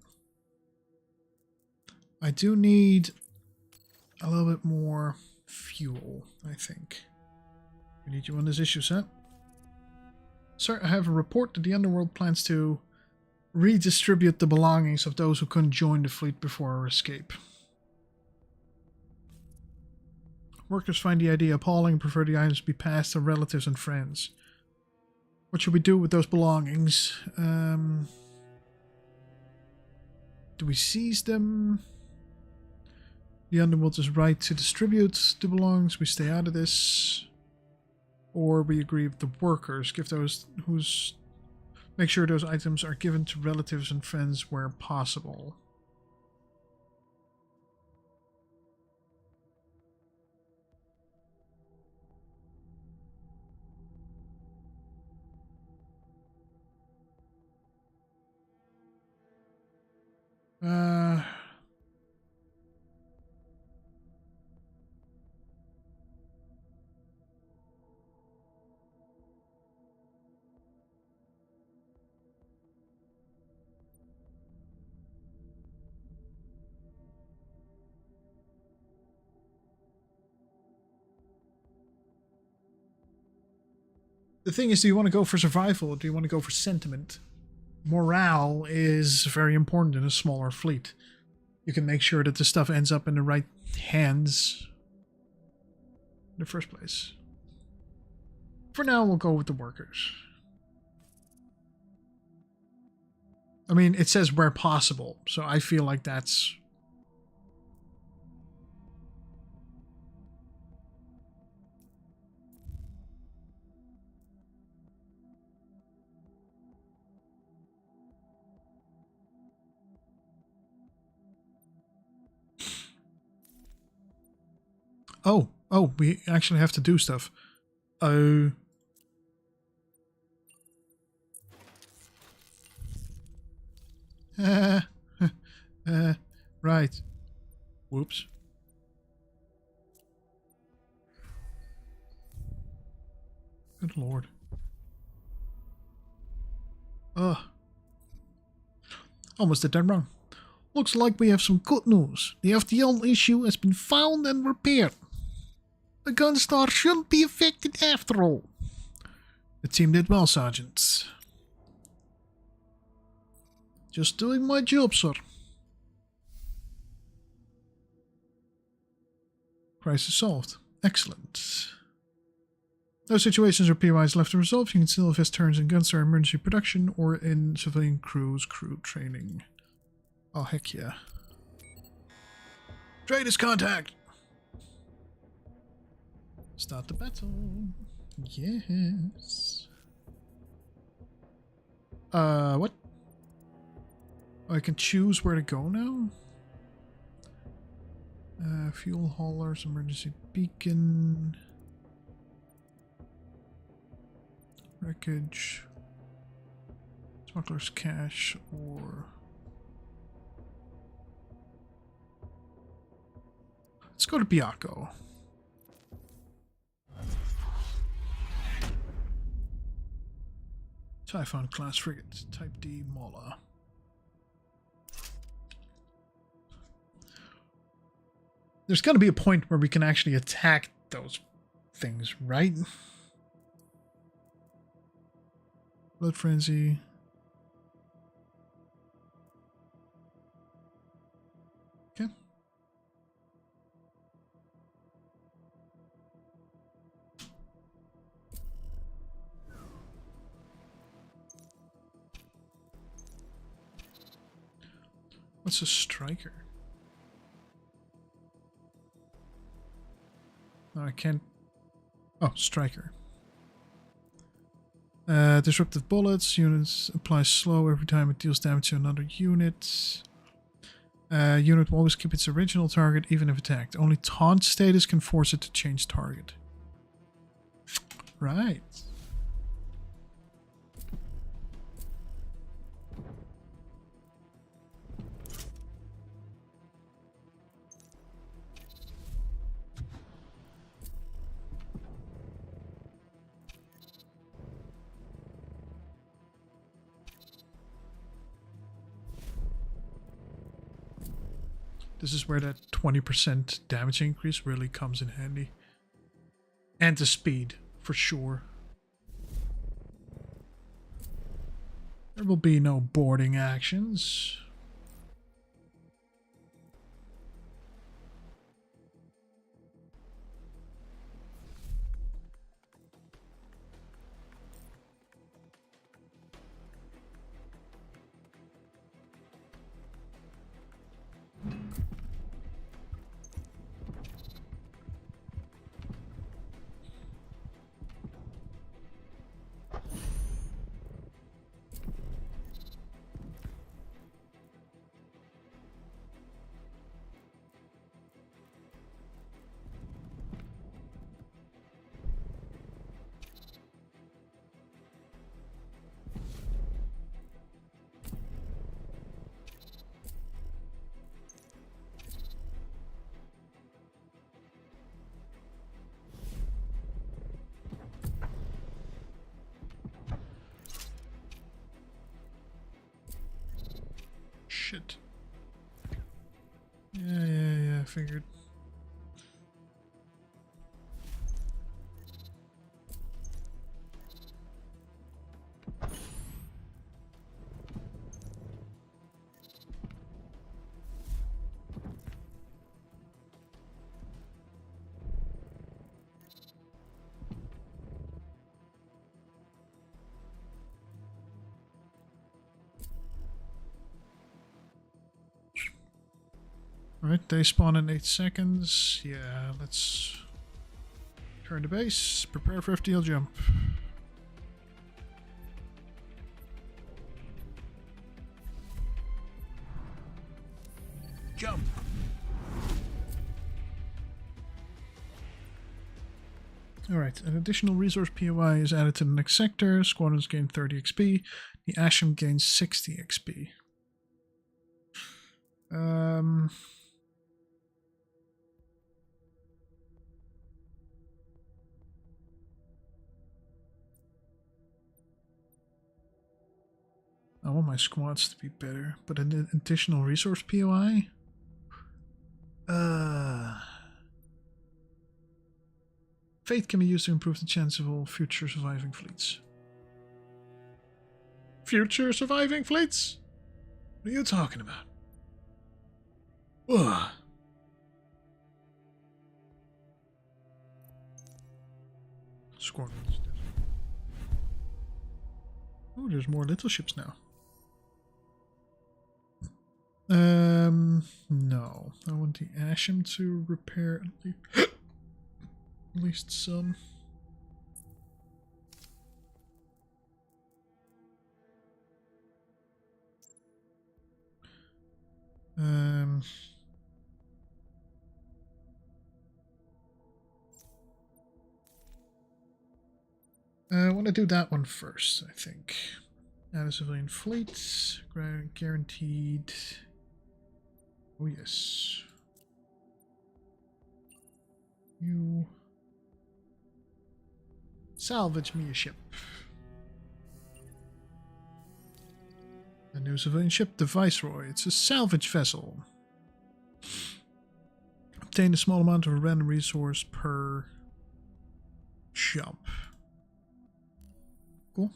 I do need a little bit more fuel, I think. We need you on this issue, sir. Sir, I have a report that the Underworld plans to redistribute the belongings of those who couldn't join the fleet before our escape. Workers find the idea appalling and prefer the items be passed to relatives and friends. What should we do with those belongings? Do we seize them? The Underworld is right to distribute the belongings. We stay out of this. Or we agree with the workers. Give those Make sure those items are given to relatives and friends where possible. The thing is, do you want to go for survival or do you want to go for sentiment? Morale is very important in a smaller fleet. You can make sure that the stuff ends up in the right hands in the first place. For now, we'll go with the workers. I mean, it says where possible, so I feel like that's... Oh, we actually have to do stuff. Oh. Right. Whoops. Good lord. Ugh. Almost did that wrong. Looks like we have some good news. The FTL issue has been found and repaired. The Gunstar shouldn't be affected after all. The team did well, Sergeant. Just doing my job, sir. Crisis solved. Excellent. Those situations where PMI is left unresolved, you can still invest turns in Gunstar emergency production or in civilian crew training. Oh, heck yeah. Traders contact! Start the battle. Yes. What? Oh, I can choose where to go now? Fuel haulers, emergency beacon. Wreckage. Smuggler's cache, or... Let's go to Biako. Typhoon class frigate, Type D Mauler. There's got to be a point where we can actually attack those things, right? Blood Frenzy. Okay. What's a striker? No, I can't. Oh, striker. Disruptive bullets. Units apply slow every time it deals damage to another unit. Unit will always keep its original target even if attacked. Only taunt status can force it to change target. Right. This is where that 20% damage increase really comes in handy. And the speed, for sure. There will be no boarding actions. shit. Yeah, figured. Alright, they spawn in 8 seconds. Yeah, let's turn to base. Prepare for FTL jump. Jump! Alright, an additional resource POI is added to the next sector. Squadrons gain 30 XP. The Asham gains 60 XP. I want my squads to be better, but an additional resource POI? Fate can be used to improve the chance of all future surviving fleets. Future surviving fleets? What are you talking about? Ugh. Squadrons. Oh, there's more little ships now. No. I want the Asham to repair at least some. I want to do that one first, I think. Add a civilian fleet. Guaranteed. Oh, yes. You salvage me a ship. A new civilian ship, the Viceroy. It's a salvage vessel. Obtain a small amount of a random resource per jump. Cool.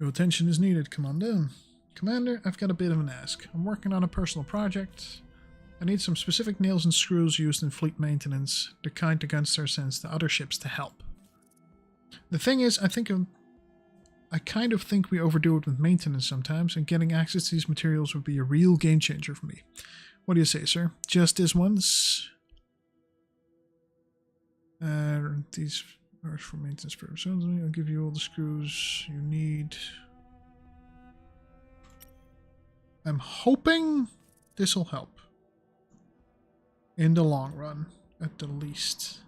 Your attention is needed, Commander. Commander, I've got a bit of an ask. I'm working on a personal project. I need some specific nails and screws used in fleet maintenance, the kind the Gunster sends to other ships to help. The thing is, I kind of think we overdo it with maintenance sometimes, and getting access to these materials would be a real game changer for me. What do you say, sir? Just this once? These are for maintenance purposes. I'll give you all the screws you need. I'm hoping this will help. In the long run, at the least.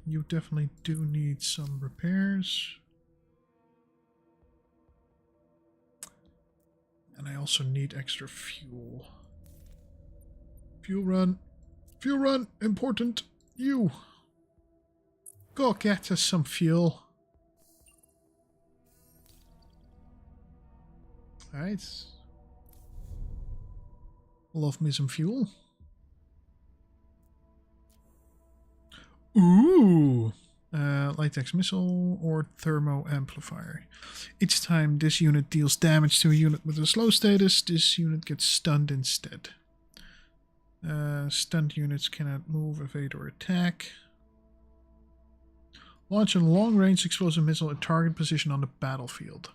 You definitely do need some repairs. And I also need extra fuel. Fuel run. Fuel run. Important. You. Go get us some fuel. Alright. Love me some fuel. Ooh! Latex missile or thermo amplifier. Each time this unit deals damage to a unit with a slow status, this unit gets stunned instead. Stunned units cannot move, evade, or attack. Launch a long-range explosive missile at target position on the battlefield.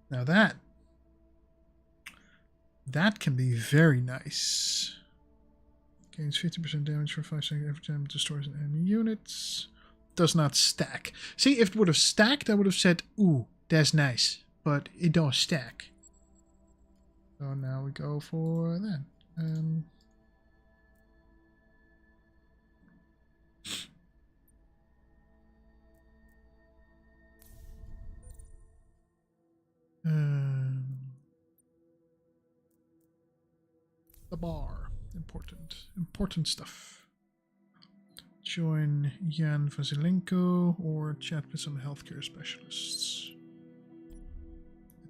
Now that can be very nice. Gains 50% damage for 5 seconds every time it destroys an enemy unit. Does not stack. See, if it would have stacked, I would have said, ooh, that's nice. But it don't stack. So now we go for that. The bar. Important stuff. Join Jan Vasilenko or chat with some healthcare specialists.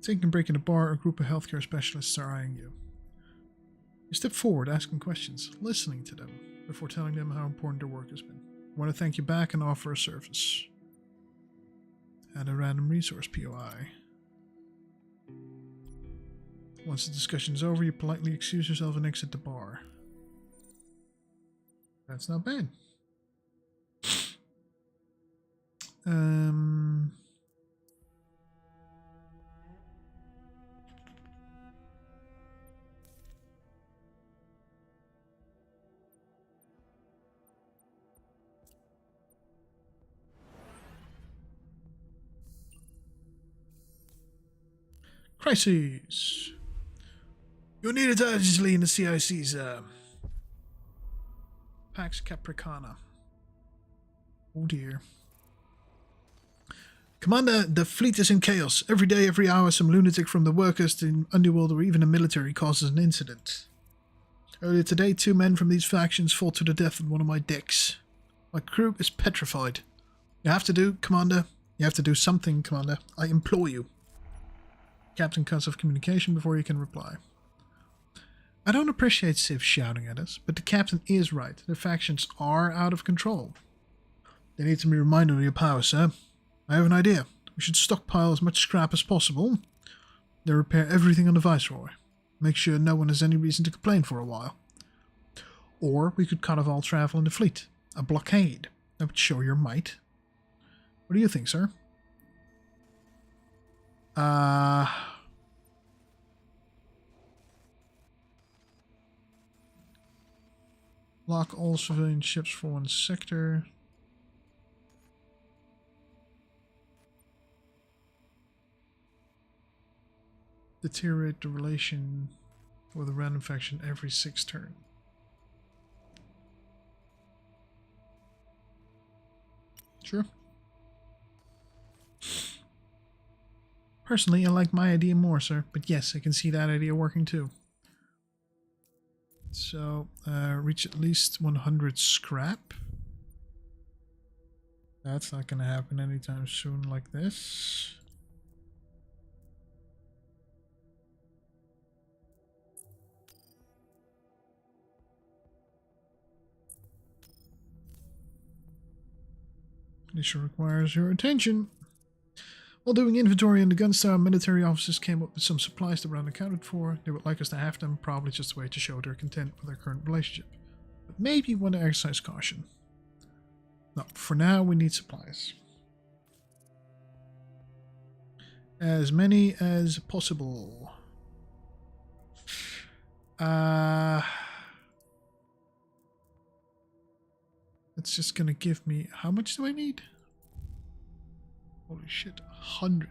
Taking a break in a bar, a group of healthcare specialists are eyeing you. You step forward, asking questions, listening to them, before telling them how important their work has been. I want to thank you back and offer a service. Add a random resource POI. Once the discussion is over, you politely excuse yourself and exit the bar. That's not bad. Crises. You're needed urgently in the CIC's Pax Capricana. Oh dear. Commander, the fleet is in chaos. Every day, every hour, some lunatic from the workers, the underworld, or even the military causes an incident. Earlier today, 2 men from these factions fought to the death on one of my decks. My crew is petrified. You have to do, Commander. You have to do something, Commander. I implore you. Captain cuts off communication before you can reply. I don't appreciate Civ shouting at us, but the captain is right. The factions are out of control. They need to be reminded of your power, sir. I have an idea. We should stockpile as much scrap as possible. Then repair everything on the Viceroy. Make sure no one has any reason to complain for a while. Or we could cut off all travel in the fleet. A blockade. That would show your might. What do you think, sir? Lock all civilian ships for one sector. Deteriorate the relation with a random faction every 6 turns. Sure. Personally, I like my idea more, sir. But yes, I can see that idea working too. So, reach at least 100 scrap. That's not going to happen anytime soon like this. This requires your attention. While doing inventory in the Gunstar, military officers came up with some supplies that were unaccounted for. They would like us to have them, probably just a way to show their content with our current relationship. But maybe want to exercise caution. No, for now we need supplies. As many as possible. It's just gonna give me... How much do I need? Holy shit, 100.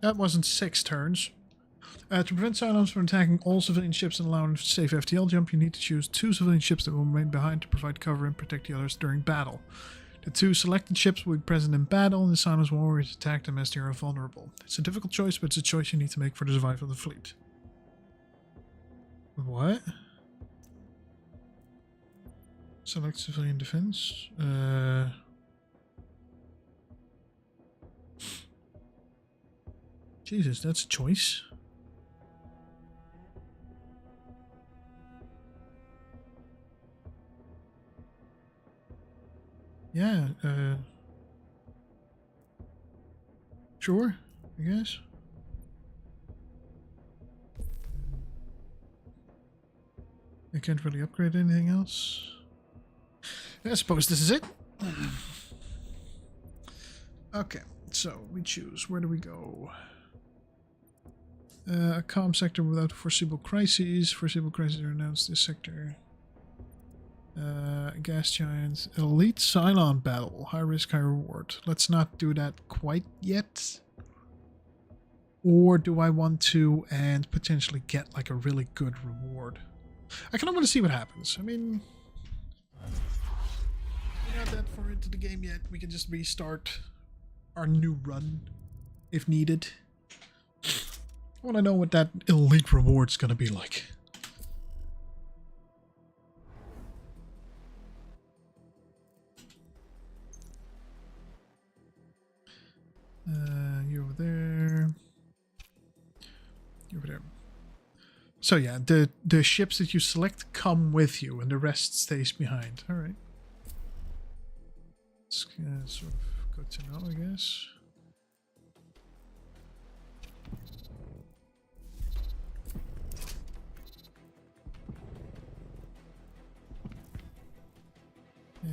That wasn't 6 turns. To prevent Cylons from attacking all civilian ships and allowing a safe FTL jump, you need to choose 2 civilian ships that will remain behind to provide cover and protect the others during battle. The 2 selected ships will be present in battle, and the Cylons will always attack them as they are vulnerable. It's a difficult choice, but it's a choice you need to make for the survival of the fleet. What? Select civilian defense. Jesus, that's a choice. Yeah, sure, I guess. I can't really upgrade anything else. I suppose this is it. Okay, so we choose. Where do we go? A calm sector without foreseeable crises. Foreseeable crises are announced this sector. Gas giants. Elite Cylon battle. High risk, high reward. Let's not do that quite yet. Or do I want to and potentially get like a really good reward? I kind of want to see what happens. I mean, we're not that far into the game yet. We can just restart our new run if needed. I want to know what that elite reward's going to be like. You over there. You over there. So yeah, the ships that you select come with you, and the rest stays behind. All right. It's sort of good to know, I guess. Yeah.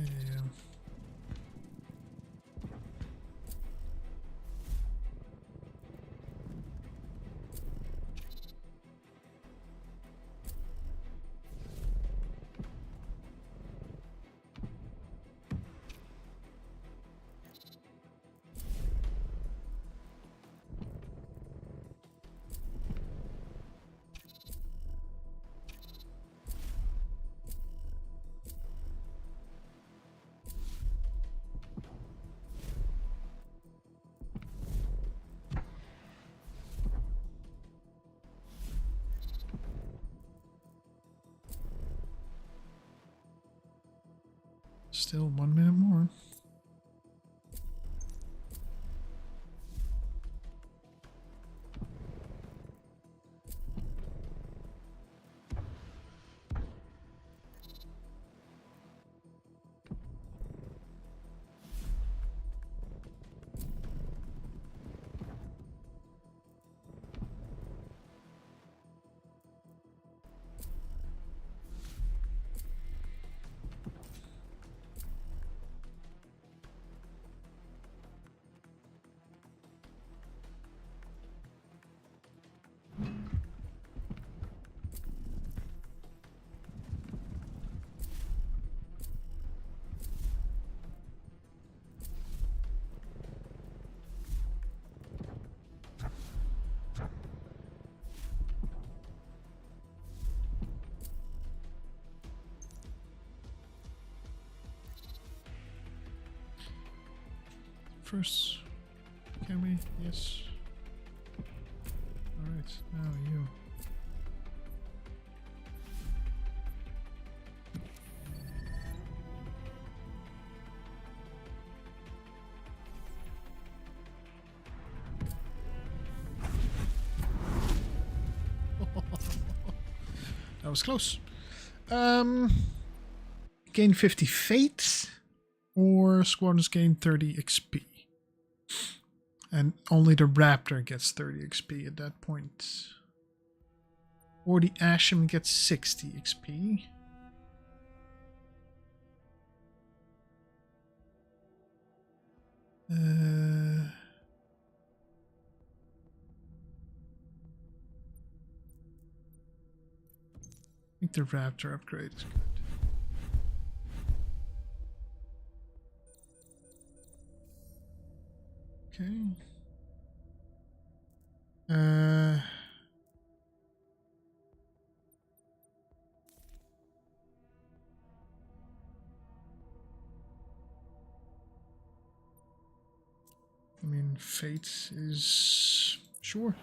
Still 1 minute more. First, can we? Yes. All right, now you. That was close. Gain 50 fate, or squadrons gain 30 XP. And only the Raptor gets 30 XP at that point. Or the Asham gets 60 XP. I think the Raptor upgrade is good. Okay. I mean, fate is sure.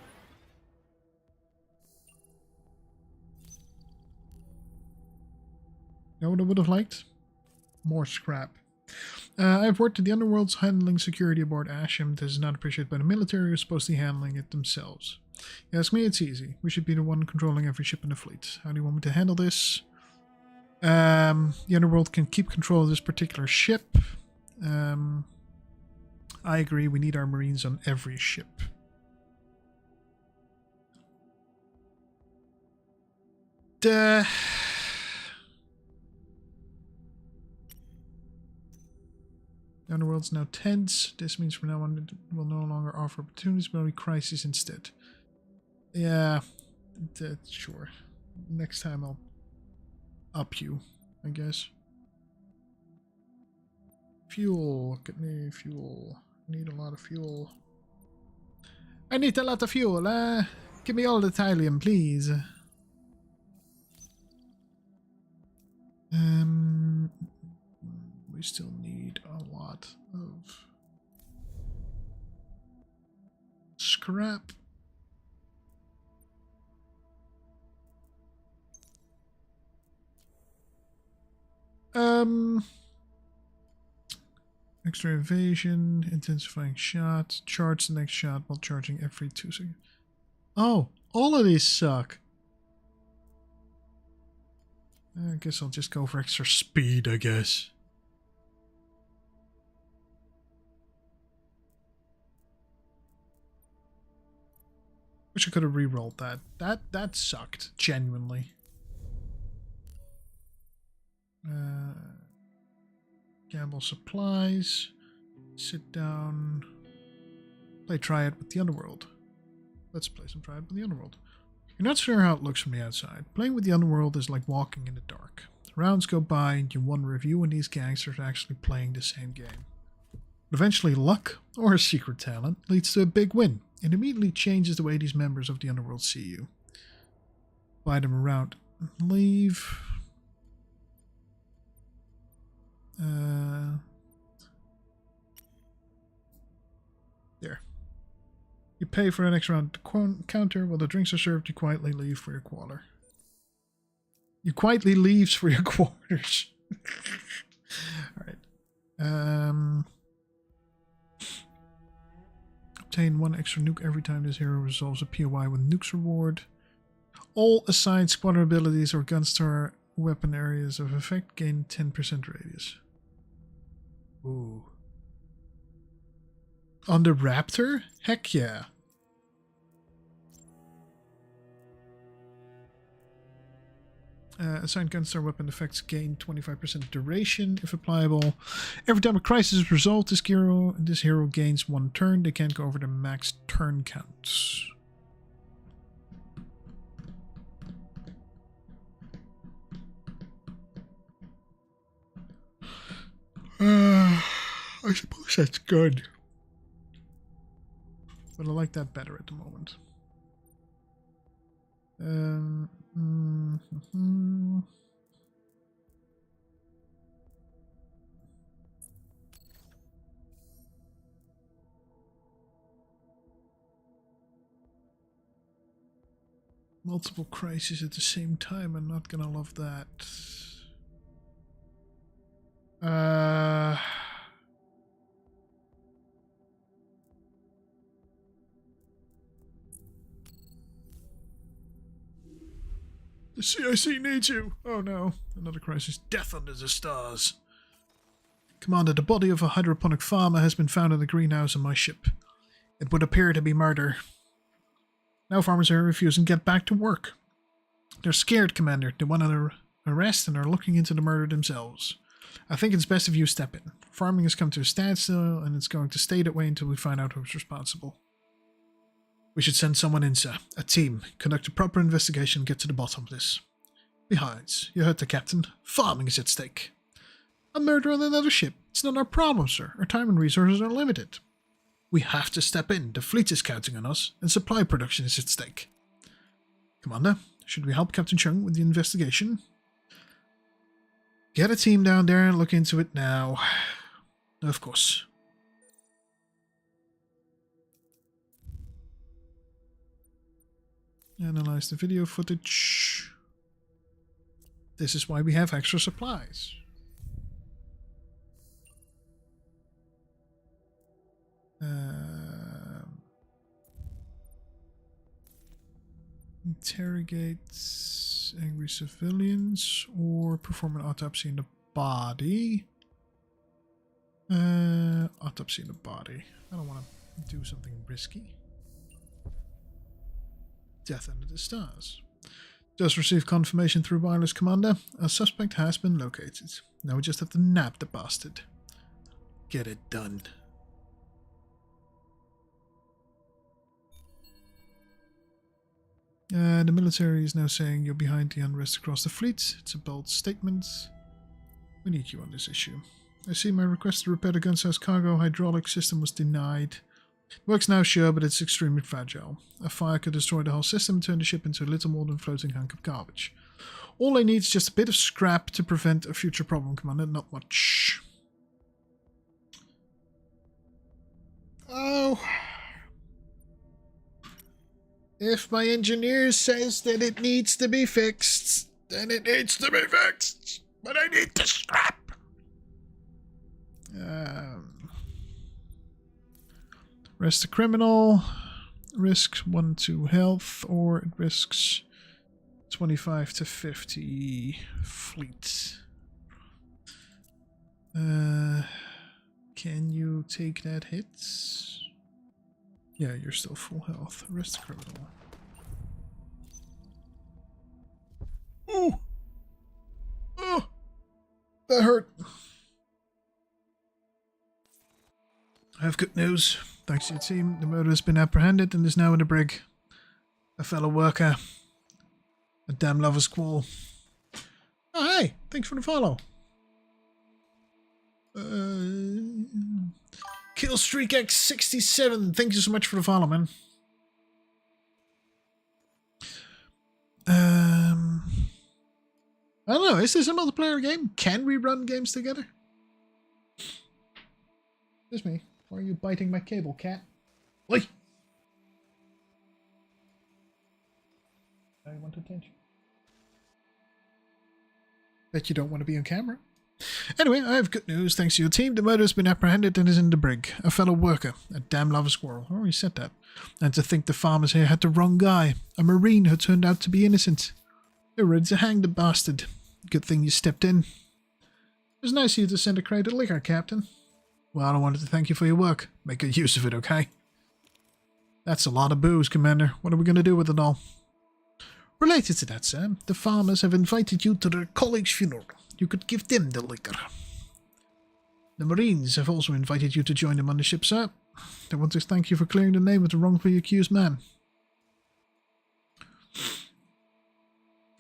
You know what I would have liked? More scrap. I've worked in the underworlds handling security aboard Asham. This is not appreciated by the military, who are supposedly handling it themselves. You ask me, it's easy. We should be the one controlling every ship in the fleet. How do you want me to handle this? The underworld can keep control of this particular ship. I agree, we need our marines on every ship. The underworld's now tense. This means from now on it will no longer offer opportunities, but only crises instead. Yeah, sure. Next time I'll up you, I guess. Fuel. Get me fuel. Need a lot of fuel. I need a lot of fuel. Give me all the thallium, please. We still need a lot of scrap. Extra evasion, intensifying shot, charge the next shot while charging every 2 seconds. Oh, all of these suck. I guess I'll just go for extra speed, I guess. Wish I could have re-rolled that. That sucked, genuinely. Gamble supplies. Sit down. Play Triad with the Underworld. Let's play some Triad with the Underworld. You're not sure how it looks from the outside. Playing with the Underworld is like walking in the dark. Rounds go by and you wonder if you and these gangsters are actually playing the same game. But eventually luck, or a secret talent, leads to a big win. It immediately changes the way these members of the Underworld see you. Buy them around. Leave. There. You pay for an extra round counter. While the drinks are served, you quietly leave for your quarter. You quietly leaves for your quarters. Alright. Obtain 1 extra nuke every time this hero resolves a POI with nukes reward. All assigned squadron abilities or gunstar weapon areas of effect gain 10% radius. Ooh. On the Raptor? Heck yeah. Assigned gunstar weapon effects gain 25% duration if applicable. Every time a crisis is resolved, this hero gains 1 turn. They can't go over the max turn counts. I suppose that's good. But I like that better at the moment. Multiple crises at the same time. I'm not gonna love that. The CIC needs you! Oh no, another crisis. Death under the stars. Commander, the body of a hydroponic farmer has been found in the greenhouse on my ship. It would appear to be murder. Now farmers are refusing to get back to work. They're scared, Commander. They want an arrest and are looking into the murder themselves. I think it's best if you step in. Farming has come to a standstill, and it's going to stay that way until we find out who's responsible. We should send someone in, sir. A team. Conduct a proper investigation and get to the bottom of this. Besides, you heard the captain. Farming is at stake. A murder on another ship. It's not our problem, sir. Our time and resources are limited. We have to step in. The fleet is counting on us, and supply production is at stake. Commander, should we help Captain Chung with the investigation? Get a team down there and look into it now. Of course. Analyze the video footage. This is why we have extra supplies. Interrogate angry civilians or perform an autopsy in the body. Autopsy in the body. I don't want to do something risky. Death under the stars. Just received confirmation through wireless, Commander. A suspect has been located. Now we just have to nab the bastard. Get it done. The military is now saying you're behind the unrest across the fleet. It's a bold statement. We need you on this issue. I see my request to repair the gunsize cargo hydraulic system was denied. It works now, sure, but it's extremely fragile. A fire could destroy the whole system and turn the ship into a little more than a floating hunk of garbage. All I need is just a bit of scrap to prevent a future problem, Commander. Not much. Oh. If my engineer says that it needs to be fixed, then it needs to be fixed. But I need the scrap. Arrest a criminal. Risks 1-2 health, or it risks 25 to 50 fleet. Can you take that hit? Yeah, you're still full health. Arrest the criminal. Ooh! Oh! That hurt. I have good news. Thanks to your team, the murderer has been apprehended and is now in the brig. A fellow worker. A damn lover's quarrel. Oh, hey! Thanks for the follow. Killstreak X67. Thank you so much for the follow, man. I don't know. Is this a multiplayer game? Can we run games together? Excuse me. Why are you biting my cable, cat? Oi! I want attention. Bet you don't want to be on camera. Anyway, I have good news. Thanks to your team, the murderer has been apprehended and is in the brig. A fellow worker. A damn lover squirrel. I already said that. And to think the farmers here had the wrong guy. A marine who turned out to be innocent. They're ready to hang the bastard. Good thing you stepped in. It was nice of you to send a crate of liquor, Captain. Well, I wanted to thank you for your work. Make good use of it, okay? That's a lot of booze, Commander. What are we going to do with it all? Related to that, sir, the farmers have invited you to their colleague's funeral. You could give them the liquor. The Marines have also invited you to join them on the ship, sir. They want to thank you for clearing the name of the wrongfully accused man.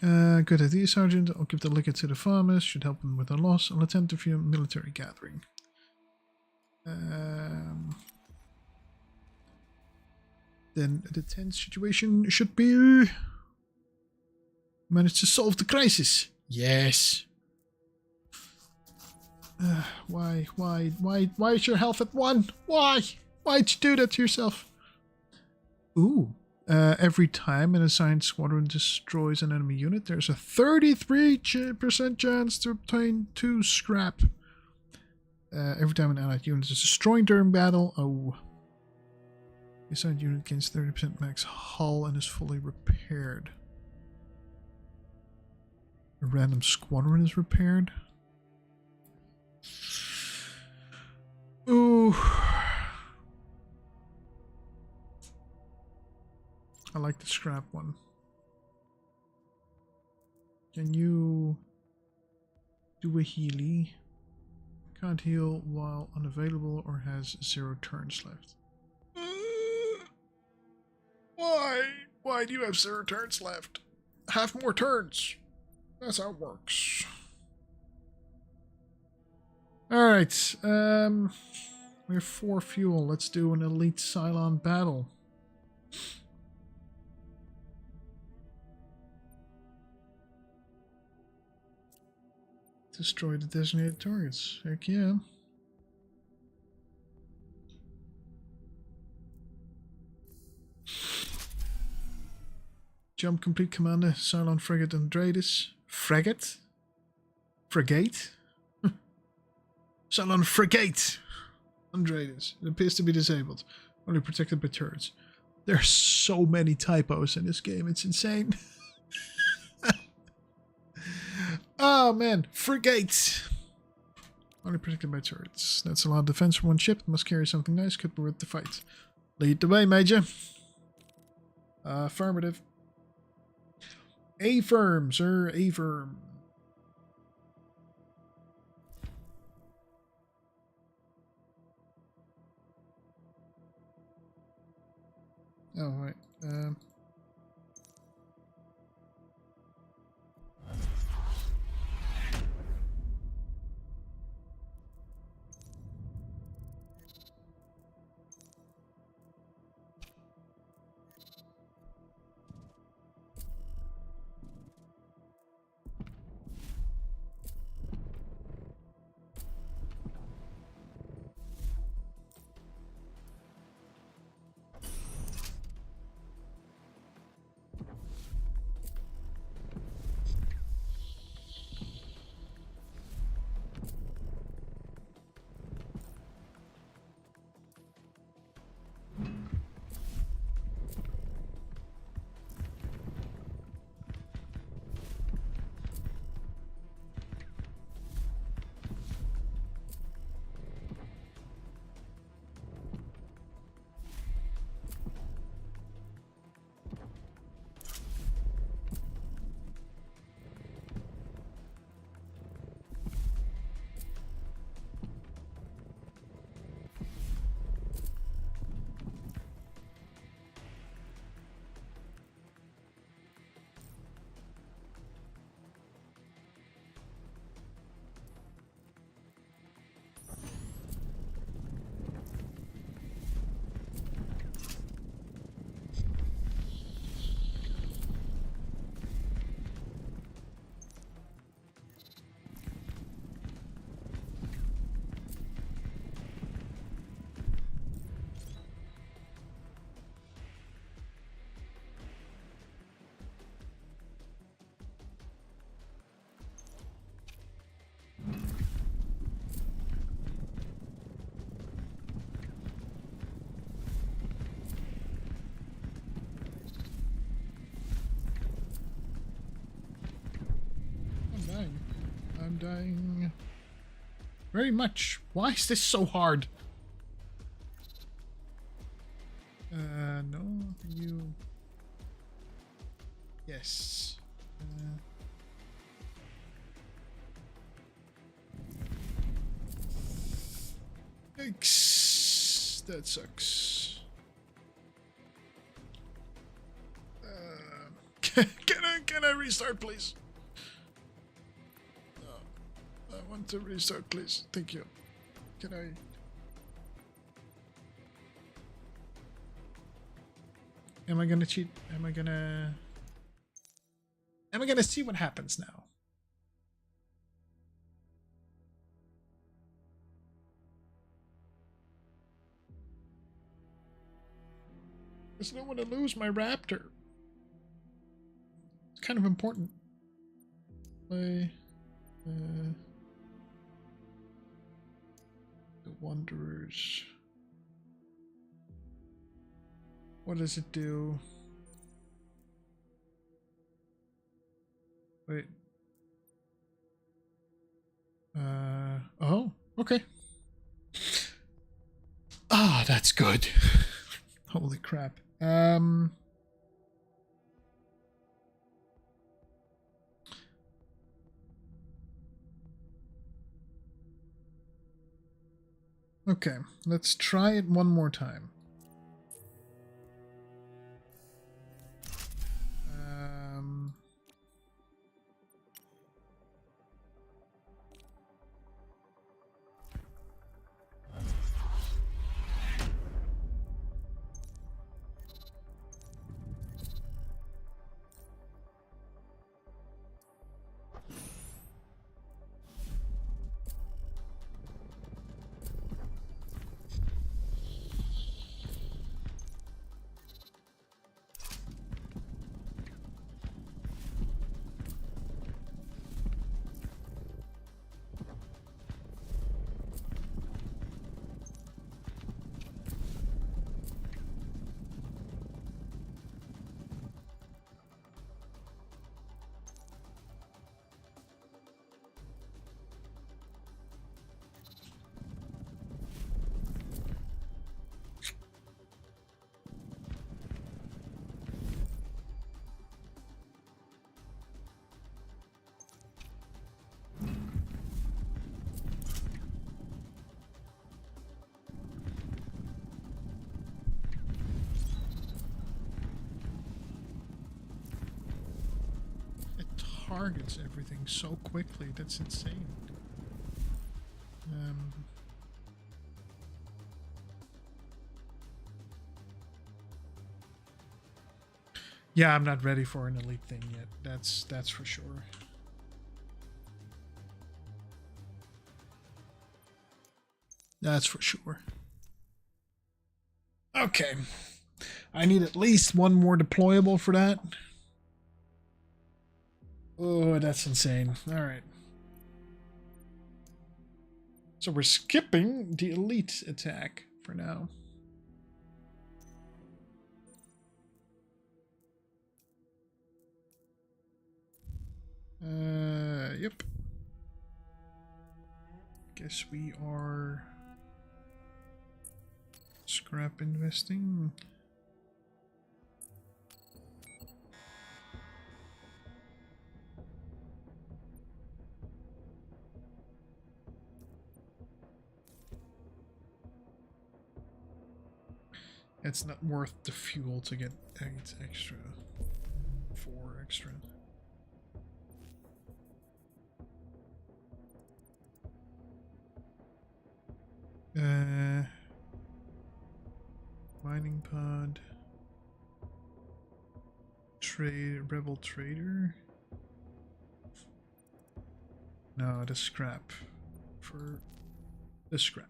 Good idea, Sergeant. I'll give the liquor to the farmers. Should help them with their loss. I'll attend to your military gathering. Then the tense situation should be... Managed to solve the crisis. Yes. Why is your health at 1? Why? Why'd you do that to yourself? Ooh. Every time an assigned squadron destroys an enemy unit, there's a 33% chance to obtain 2 scrap. Every time an allied unit is destroyed during battle, oh. The assigned unit gains 30% max hull and is fully repaired. A random squadron is repaired. Ooh. I like the scrap one. Can you do a healy? Can't heal while unavailable or has 0 turns left. Why? Why do you have 0 turns left? Have more turns. That's how it works. Alright, we have 4 fuel. Let's do an elite Cylon battle. Destroy the designated targets. Heck yeah. Jump complete, Commander. Cylon frigate Andradis. Frigate? Frigate? Cylon frigate Andradis. It appears to be disabled. Only protected by turrets. There are so many typos in this game. It's insane. Oh man, frigate. Only protected by turrets. That's a lot of defense for one ship. It must carry something nice. Could be worth the fight. Lead the way, Major. Affirmative. A-firm, sir. A-firm. Oh, right. dying very much. Why is this so hard? No, you. Yes. Yikes. That sucks. Can I restart, please? No, I want to restart, please. Thank you. Can I? Am I gonna cheat? Am I gonna see what happens now? Because I don't want to lose my raptor. It's kind of important. Play the Wanderers. What does it do? Wait. Oh, okay. Ah, that's good. Holy crap. Okay, let's try it one more time. Targets everything so quickly. That's insane. Yeah, I'm not ready for an elite thing yet. That's for sure. That's for sure. Okay. I need at least one more deployable for that. Oh, that's insane. Alright. So we're skipping the elite attack for now. Yep. Guess we are scrap investing. It's not worth the fuel to get 8 extra. 4 extra. Mining pod. Rebel trader. No, the scrap. For the scrap.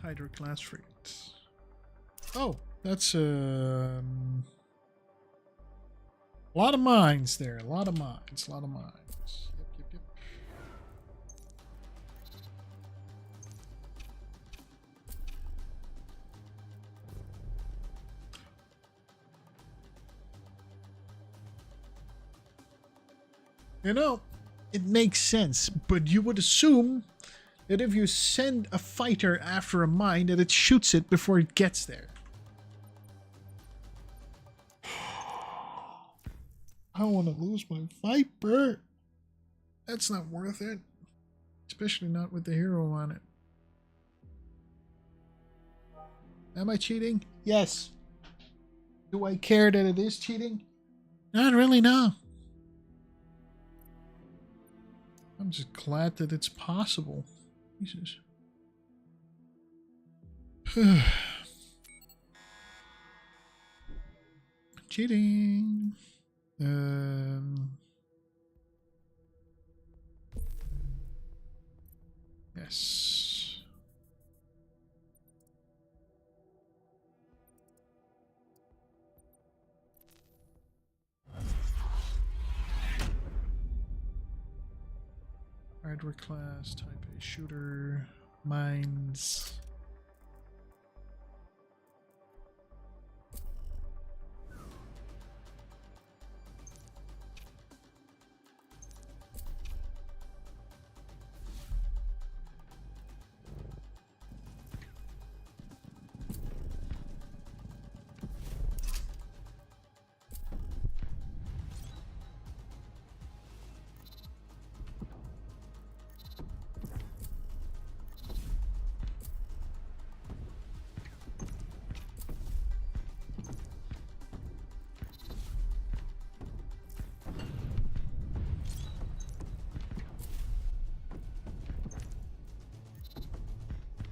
Hydro class frigates. Oh, that's a lot of mines there. A lot of mines. A lot of mines. Yep. You know, it makes sense, but you would assume that if you send a fighter after a mine, that it shoots it before it gets there. I don't want to lose my Viper. That's not worth it. Especially not with the hero on it. Am I cheating? Yes. Do I care that it is cheating? Not really, no. I'm just glad that it's possible. Jesus. Cheating. Yes. Hardware class, type A shooter, mines.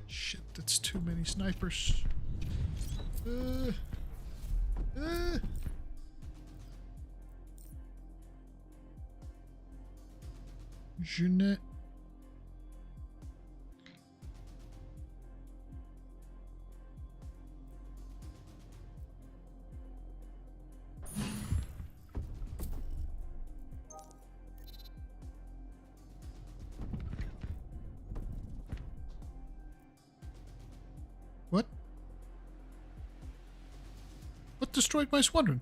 Shit, that's too many snipers. Jeanette. What? What destroyed my squadron?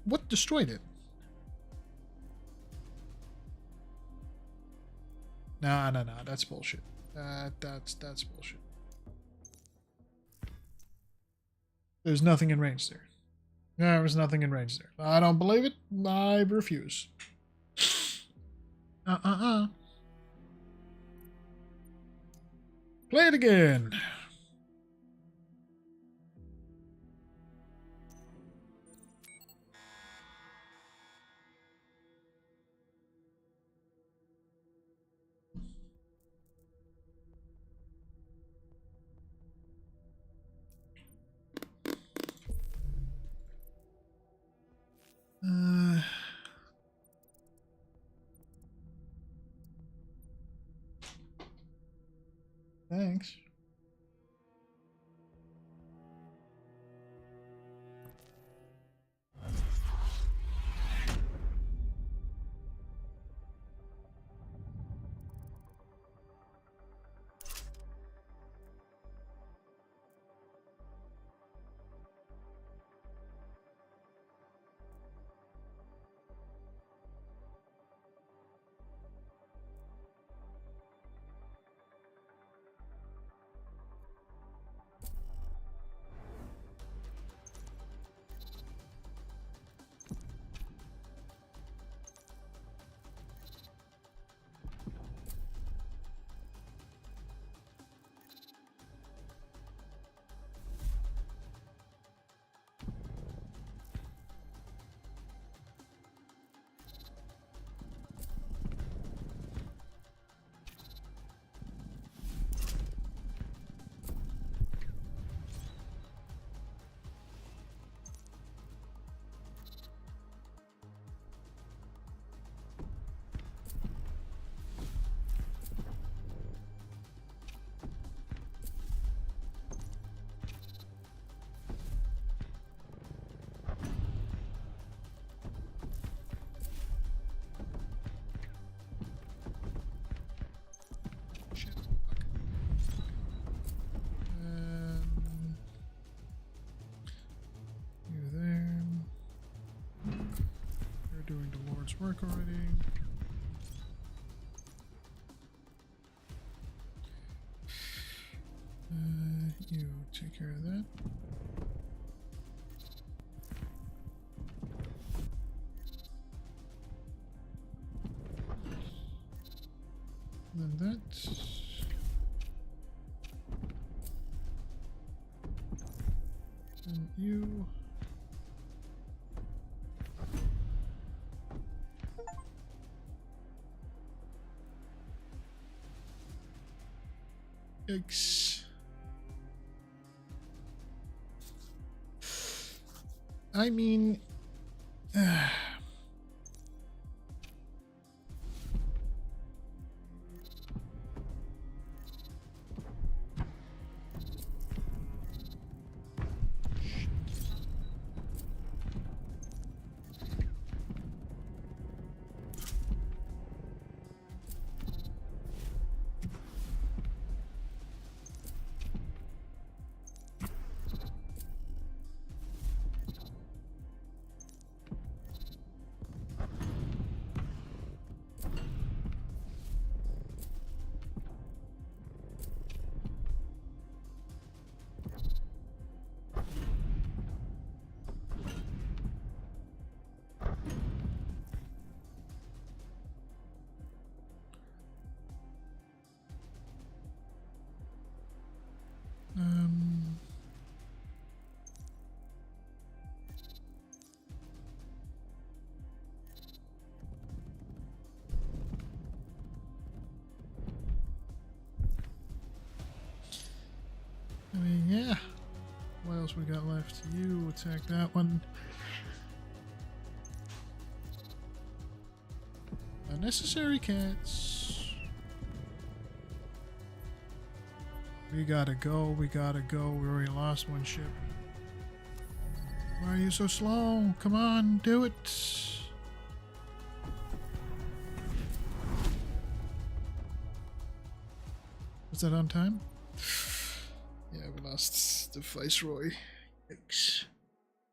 What destroyed it? Nah, that's bullshit. That's bullshit. There's nothing in range there. There was nothing in range there. I don't believe it. I refuse. Play it again. Thanks. this work already? You take care of that. Then that. And you. Yikes. I mean, I mean, yeah. What else we got left? You attack that one. Unnecessary cats. We gotta go, we gotta go. We already lost one ship. Why are you so slow? Come on, do it. Was that on time? Yeah, we lost the Viceroy. Yikes.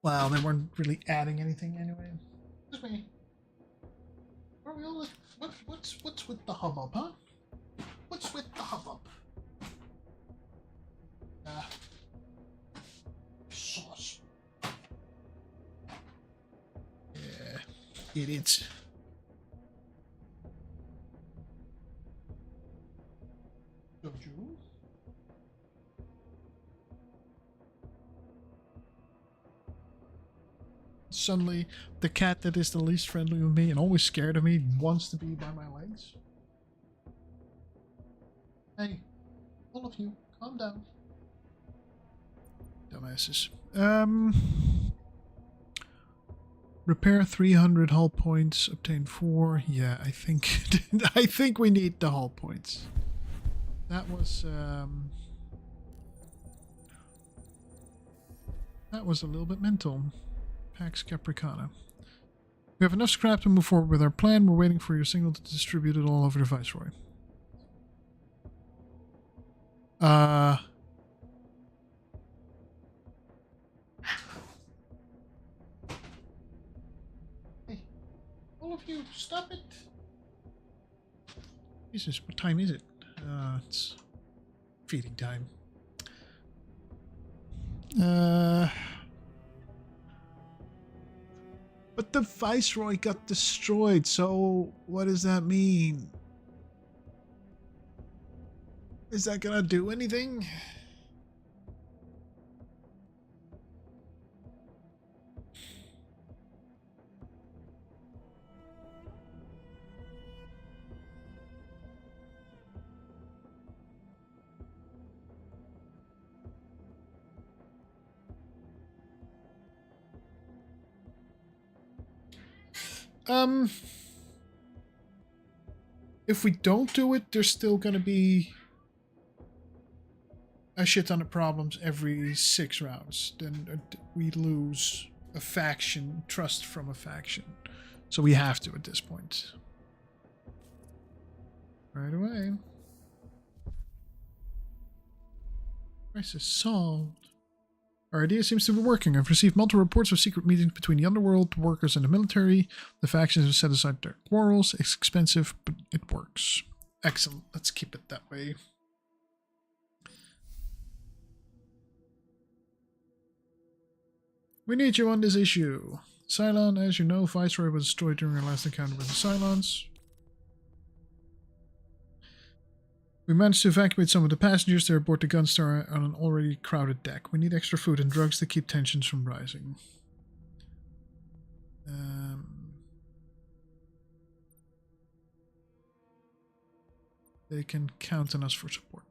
Wow, they weren't really adding anything anyway. Just me. Are we all what's with the hubbub, huh? What's with the hubbub? Sauce. Yeah, idiots. Don't you? Suddenly, the cat that is the least friendly with me and always scared of me wants to be by my legs. Hey, all of you, calm down. Dumbasses. Repair 300 hull points, obtain 4. Yeah, I think I think we need the hull points. That was a little bit mental. Pax Capricana. We have enough scrap to move forward with our plan. We're waiting for your signal to distribute it all over the Viceroy. Hey, all of you, stop it! Jesus, what time is it? It's feeding time. But the Viceroy got destroyed, so what does that mean? Is that gonna do anything? If we don't do it, there's still gonna be a shit ton of problems every 6 rounds. Then we lose a faction, trust from a faction. So we have to at this point. Right away. Crisis solved. Our idea seems to be working. I've received multiple reports of secret meetings between the underworld, the workers, and the military. The factions have set aside their quarrels. It's expensive, but it works. Excellent. Let's keep it that way. We need you on this issue. Cylon, as you know, Viceroy was destroyed during our last encounter with the Cylons. We managed to evacuate some of the passengers. They're aboard the Gunstar on an already crowded deck. We need extra food and drugs to keep tensions from rising. They can count on us for support.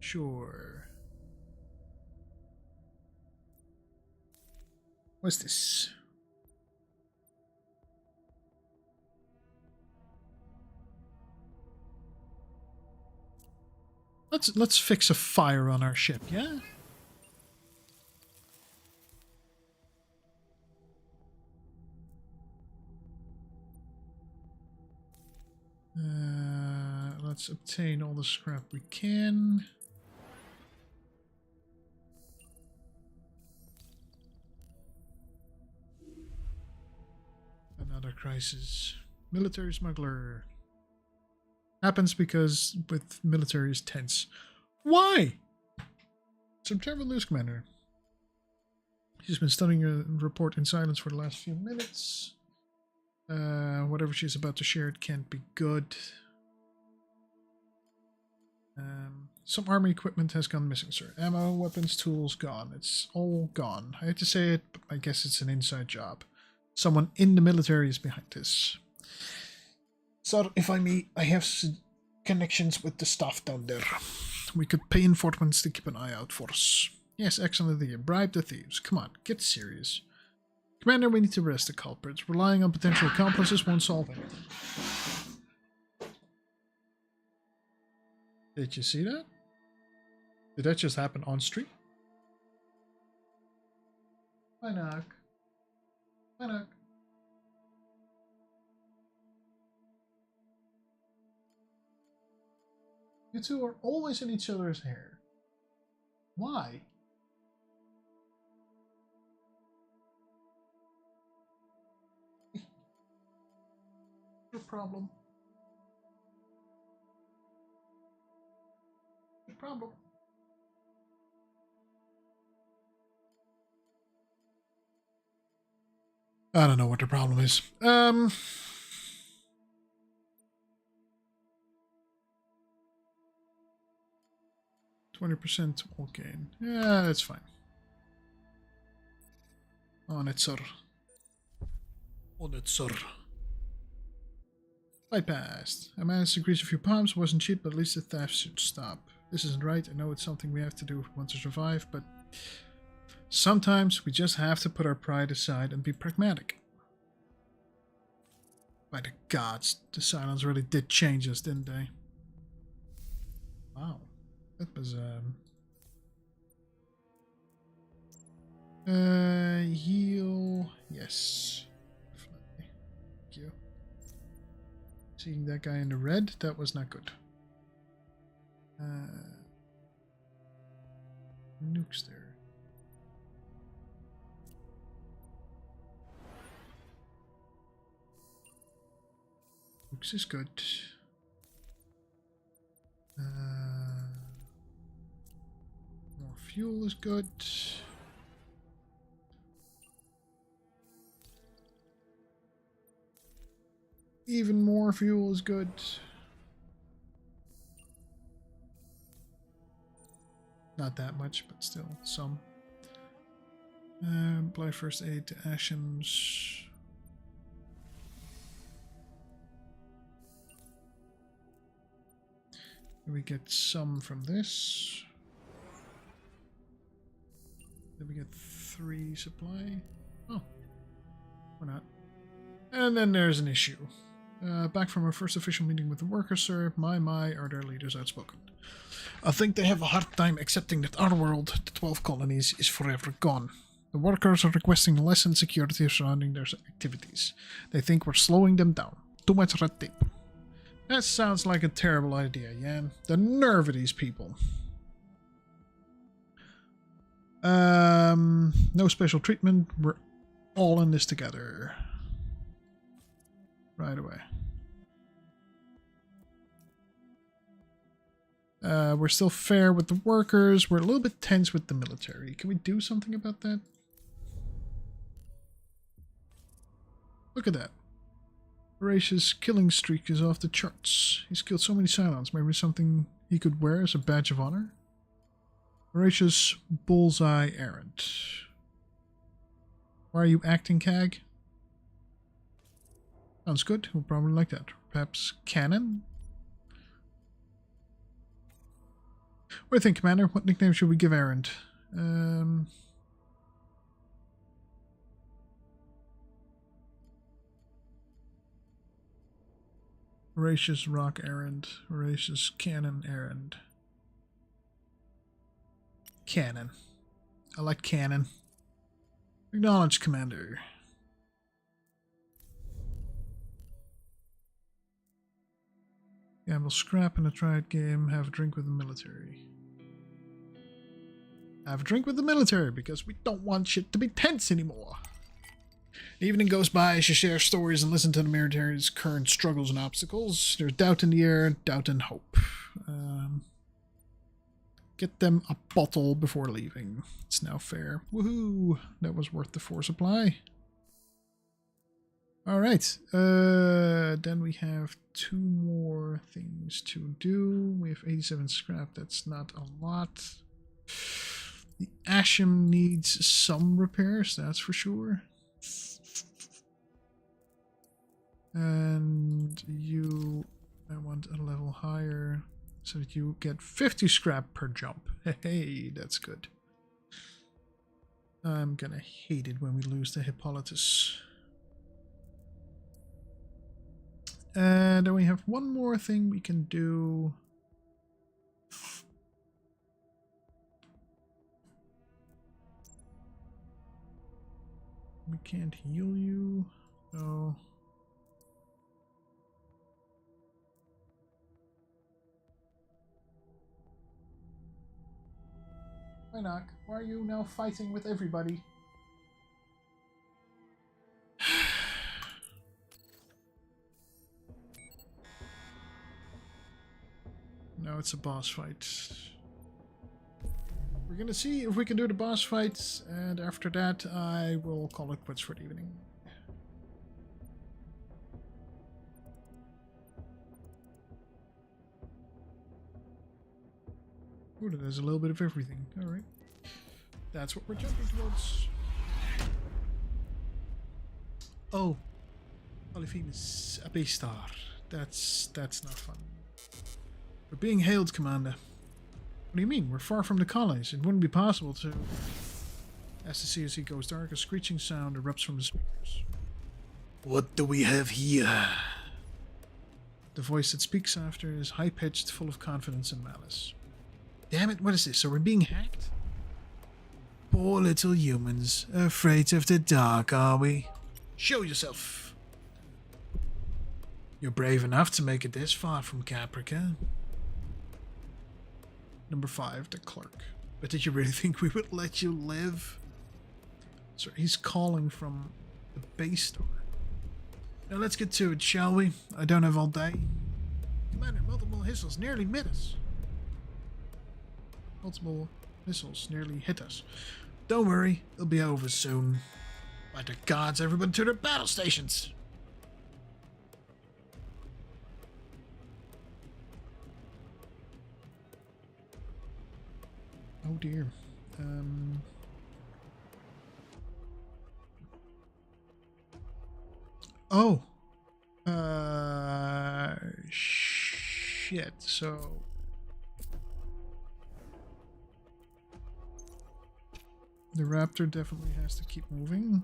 Sure. What's this? Let's fix a fire on our ship, yeah? Let's obtain all the scrap we can. Another crisis. Military smuggler. Happens because with military is tense. Why? Some terrible news, Commander. She's been studying a report in silence for the last few minutes. Whatever she's about to share, it can't be good. Some army equipment has gone missing, sir. Ammo, weapons, tools, gone. It's all gone. I hate to say it, but I guess it's an inside job. Someone in the military is behind this. Sir, if I may, I have connections with the staff down there. We could pay informants to keep an eye out for us. Yes, excellent idea. Bribe the thieves. Come on, get serious. Commander, we need to arrest the culprits. Relying on potential accomplices won't solve anything. Did you see that? Did that just happen on stream? Why not? Why not? You two are always in each other's hair. Why? Your problem. Your problem. I don't know what the problem is. 20% all gain. Yeah, that's fine. On it, sir. On it, sir. Bypassed. I managed to grease a few palms. Wasn't cheap, but at least the theft should stop. This isn't right. I know it's something we have to do if we want to survive, but sometimes we just have to put our pride aside and be pragmatic. By the gods, the Cylons really did change us, didn't they? Wow. That was, heal. Yes. Definitely. Thank you. Seeing that guy in the red, that was not good. Nukes there. Nukes is good. More fuel is good. Even more fuel is good. Not that much, but still some. Apply first aid to Ashams. We get some from this. Then we get 3 supply. Oh, or not. And then there's an issue. Back from our first official meeting with the workers, sir. My, are their leaders outspoken? I think they have a hard time accepting that our world, the 12 colonies, is forever gone. The workers are requesting less insecurity surrounding their activities. They think we're slowing them down. Too much red tape. That sounds like a terrible idea, yeah? The nerve of these people. No special treatment. We're all in this together. Right away. We're still fair with the workers. We're a little bit tense with the military. Can we do something about that? Look at that. Horatius' killing streak is off the charts. He's killed so many Cylons. Maybe something he could wear as a badge of honor? Horatius Bullseye Errant. Why are you acting, CAG? Sounds good. We'll probably like that. Perhaps Cannon? What do you think, Commander? What nickname should we give Errant? Horatius Rock Errand. Horatius Cannon Errand. Cannon. I like Cannon. Acknowledge, Commander. Gamble scrap in a triad game. Have a drink with the military. Have a drink with the military because we don't want shit to be tense anymore. Evening goes by as you share stories and listen to the military's current struggles and obstacles. There's doubt in the air, doubt and hope. Get them a bottle before leaving. It's now fair. Woohoo! That was worth the 4 supply. Alright. Then we have 2 more things to do. We have 87 scrap. That's not a lot. The Asham needs some repairs, that's for sure. And you, I want a level higher so that you get 50 scrap per jump. Hey, that's good. I'm gonna hate it when we lose to Hippolytus. And then we have one more thing we can do. We can't heal you, so... Why not? Why are you now fighting with everybody? Now it's a boss fight. We're gonna see if we can do the boss fights, and after that I will call it quits for the evening. Ooh, there's a little bit of everything. Alright. That's what we're jumping towards. Oh. Polyphemus Abestar. That's not fun. We're being hailed, Commander. What do you mean? We're far from the colonies. It wouldn't be possible to... As the CSC goes dark, a screeching sound erupts from the speakers. What do we have here? The voice that speaks after is high-pitched, full of confidence and malice. Damn it, what is this? So we're being hacked? Poor little humans. Afraid of the dark, are we? Show yourself! You're brave enough to make it this far from Caprica. Number 5, the clerk. But did you really think we would let you live? So he's calling from the base store. Now let's get to it, shall we? I don't have all day. Commander, multiple missiles nearly hit us. Multiple missiles nearly hit us. Don't worry, it'll be over soon. By the gods, everyone to their battle stations! Oh dear. Oh. Shit. So. The raptor definitely has to keep moving.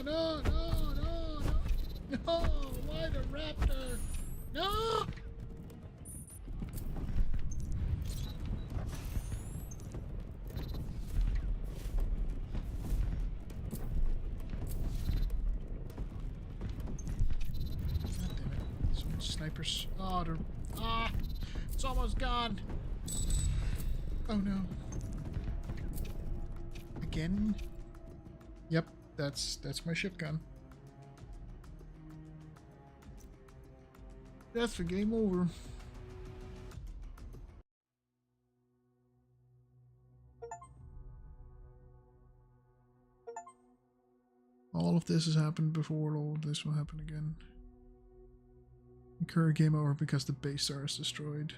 no, no, no, no, no. No, why the raptor? No! God damn it. So much snipers. Oh, they're... Ah! It's almost gone! Oh no. Again? Yep, that's my ship gun. That's the game over. All of this has happened before, all of this will happen again. Incur game over because the base star is destroyed.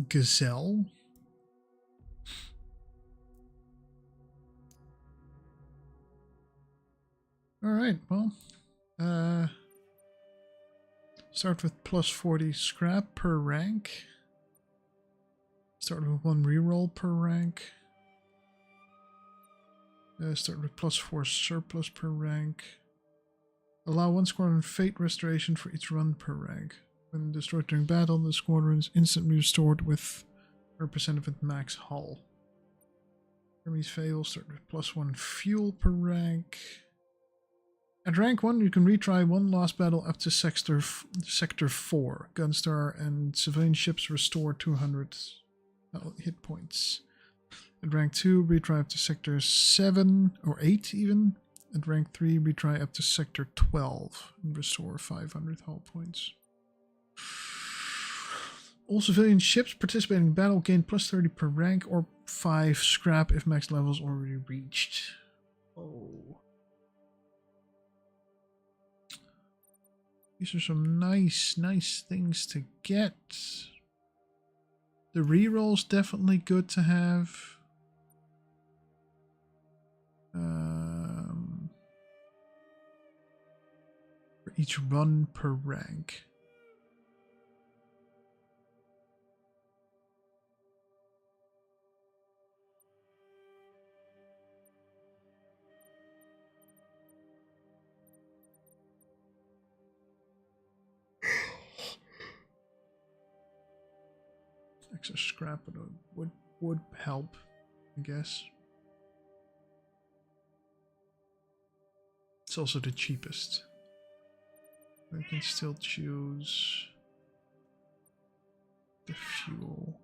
Gazelle? Alright, well. Start with plus 40 scrap per rank. Start with 1 reroll per rank. Start with plus 4 surplus per rank. Allow 1 squadron fate restoration for each run per rank. When destroyed during battle, the squadron is instantly restored with 100% of its max hull. Enemies fail, start with plus 1 fuel per rank. At rank 1, you can retry 1 lost battle up to Sector 4. Gunstar and civilian ships restore 200 hit points. At rank 2, retry up to Sector 7 or 8 even. At rank 3, retry up to Sector 12 and restore 500 hull points. All civilian ships participating in battle gain plus 30 per rank or 5 scrap if max levels already reached. Oh. These are some nice things to get. The reroll's definitely good to have. For each run per rank. Extra scrap would help, I guess. It's also the cheapest. We can still choose the fuel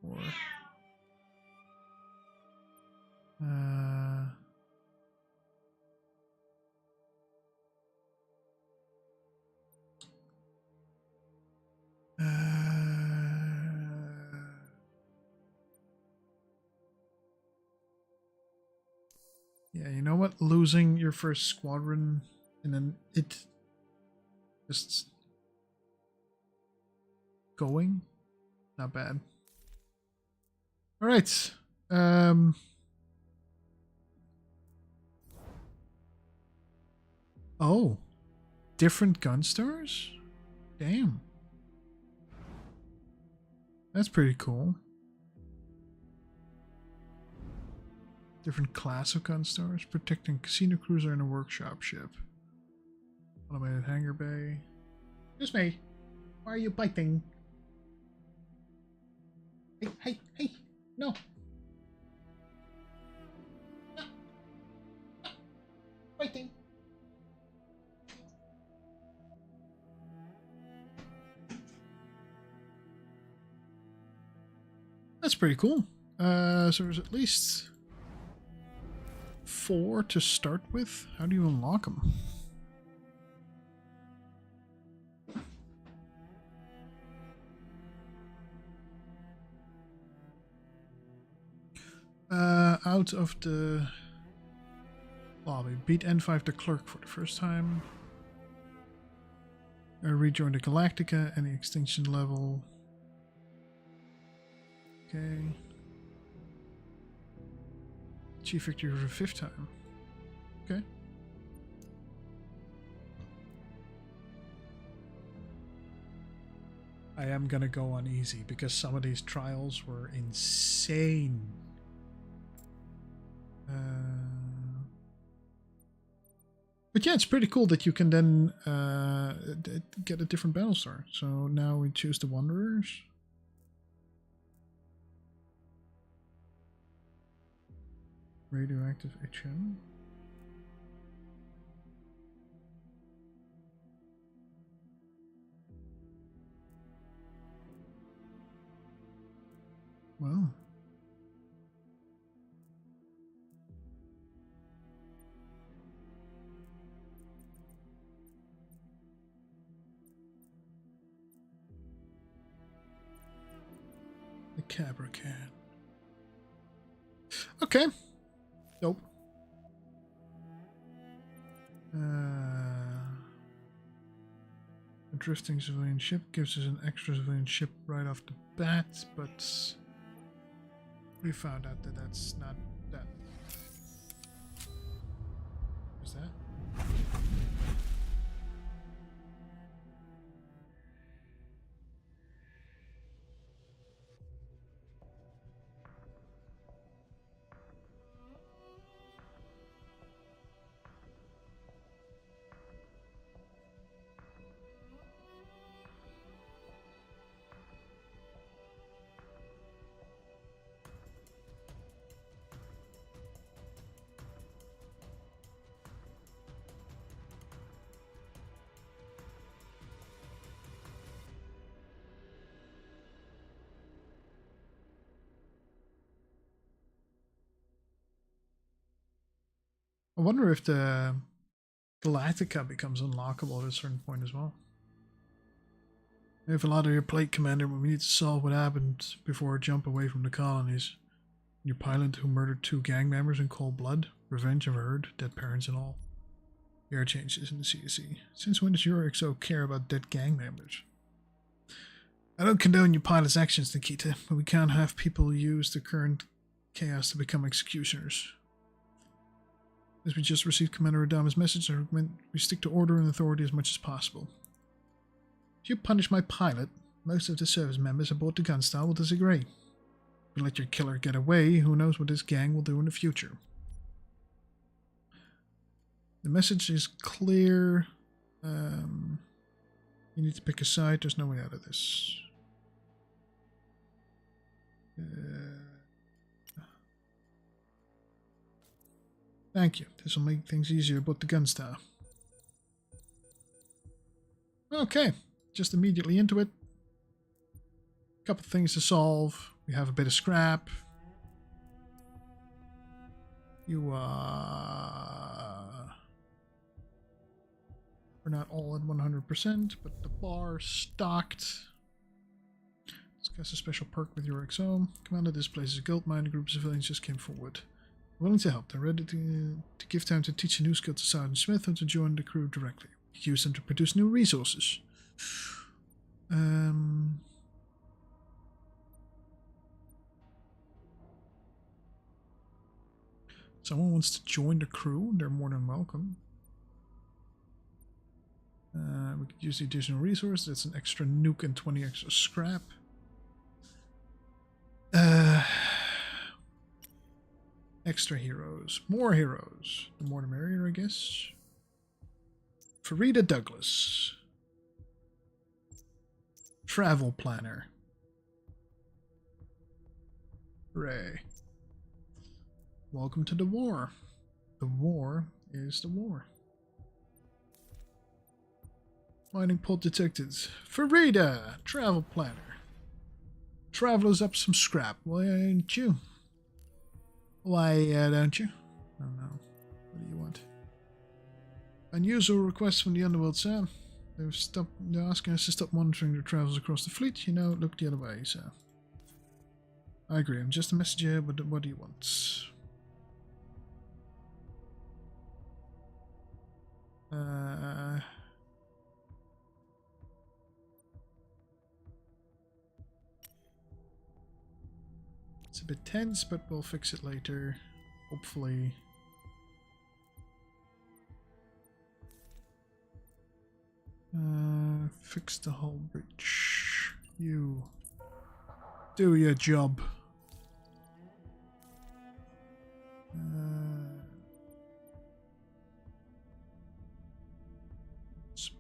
or yeah, you know what? Losing your first squadron and then it just going? Not bad. Alright. Oh. Different Gunstars? Damn. That's pretty cool. Different class of Gunstars. Protecting casino cruiser and a workshop ship. Automated hangar bay. Excuse me. Why are you biting? Hey. No. Biting. That's pretty cool. So there's at least 4 to start with. How do you unlock them? Out of the lobby, beat N5 the clerk for the first time. Rejoin the Galactica, any extinction level. Okay. Achieve victory for the 5th time. Okay. I am gonna go on easy because some of these trials were insane. But yeah, it's pretty cool that you can then get a different battle star. So now we choose the Wanderers. Radioactive HM. Wow. The Cabra can. Okay. Nope. A drifting civilian ship gives us an extra civilian ship right off the bat, but we found out that that's not that. What's that? I wonder if the Galactica becomes unlockable at a certain point as well. We have a lot of your plate, Commander, but we need to solve what happened before a jump away from the colonies. Your pilot who murdered 2 gang members in cold blood, revenge of a herd, dead parents and all. Air changes in the CSE. Since when does your XO care about dead gang members? I don't condone your pilot's actions, Nikita, but we can't have people use the current chaos to become executioners. As we just received Commander Adama's message, I recommend we stick to order and authority as much as possible. If you punish my pilot, most of the service members aboard the Gunstar will disagree. If you let your killer get away, who knows what this gang will do in the future. The message is clear. You need to pick a side. There's no way out of this. Thank you. This will make things easier about the Gunstar. Okay, just immediately into it. A couple things to solve. We have a bit of scrap. You we're not all at 100%, but the bar stocked. Discuss a special perk with your XO. Commander, this place is a gold mine. A group of civilians just came forward. Willing to help. They're ready to give time to teach a new skill to Sergeant Smith or to join the crew directly. Use them to produce new resources. Someone wants to join the crew. They're more than welcome. We could use the additional resource. That's an extra nuke and 20 extra scrap. Extra heroes. More heroes. The more the merrier, I guess. Farida Douglas. Travel planner. Hooray. Welcome to the war. The war is the war. Mining port detected. Farida, travel planner. Travelers up some scrap. Why don't you? Why don't you? Oh no. What do you want? Unusual request from the underworld, sir. They're asking us to stop monitoring their travels across the fleet. You know, look the other way, sir. I agree. I'm just a messenger, but what do you want? It's a bit tense, but we'll fix it later. Hopefully. Fix the hull bridge. You do your job.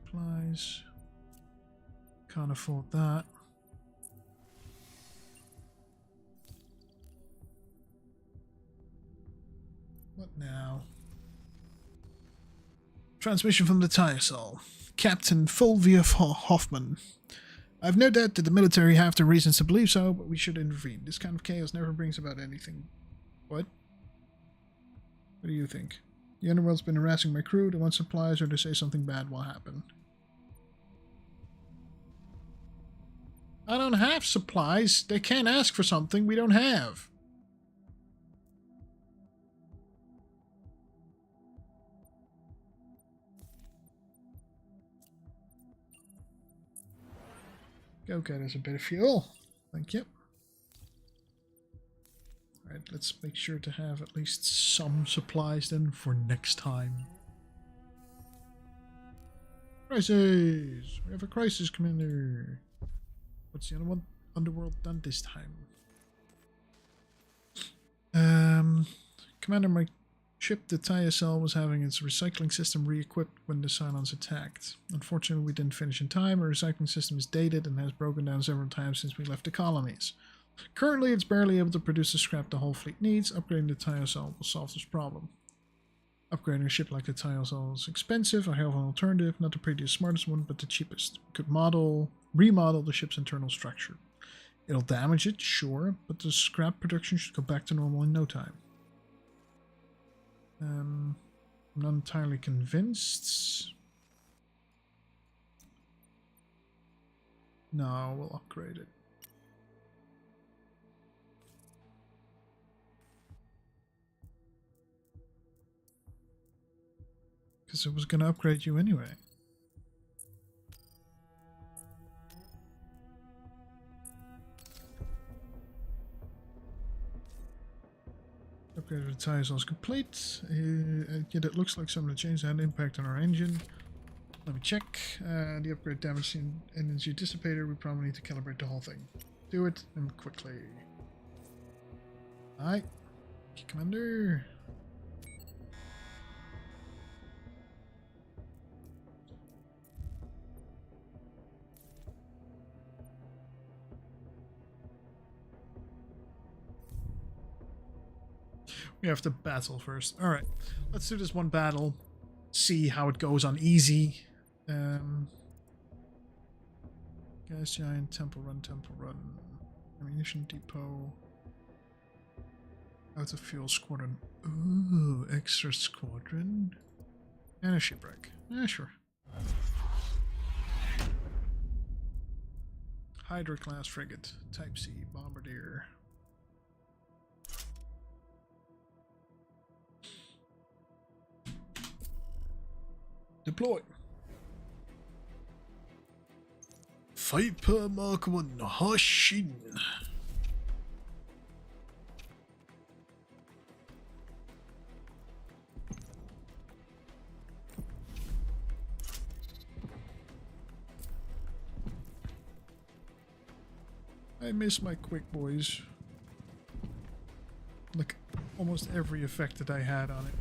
supplies. Can't afford that. What now? Transmission from the Tyresol. Captain Fulvia Hoffman. I've no doubt that the military have their reasons to believe so, but we should intervene. This kind of chaos never brings about anything. What? What do you think? The underworld's been harassing my crew. They want supplies or they say something bad will happen. I don't have supplies. They can't ask for something we don't have. Go get us a bit of fuel. Thank you. Alright, let's make sure to have at least some supplies then for next time. Crisis! We have a crisis, Commander. What's the other one? Underworld done this time? Commander, my ship, the Tyresol, was having its recycling system re-equipped when the Cylons attacked. Unfortunately, we didn't finish in time. Our recycling system is dated and has broken down several times since we left the colonies. Currently, it's barely able to produce the scrap the whole fleet needs. Upgrading the Tyresol will solve this problem. Upgrading a ship like the Tyresol is expensive. I have an alternative, not the prettiest smartest one, but the cheapest. We could remodel the ship's internal structure. It'll damage it, sure, but the scrap production should go back to normal in no time. I'm not entirely convinced. No, we'll upgrade it. Because it was going to upgrade you anyway. Upgrade of the tires is complete. Yet it looks like some of the changes had an impact on our engine. Let me check. The upgrade damaged the energy dissipator. We probably need to calibrate the whole thing. Do it, and quickly. Aye. Commander. We have to battle first. Alright, let's do this one battle. See how it goes on easy. Gas giant, temple run, ammunition depot. Out of fuel squadron. Ooh, extra squadron. And a shipwreck. Yeah, sure. Hydra class frigate. Type C, bombardier. Deploy. Viper Mark 1 Hashin. I miss my quick boys. Like almost every effect that I had on it.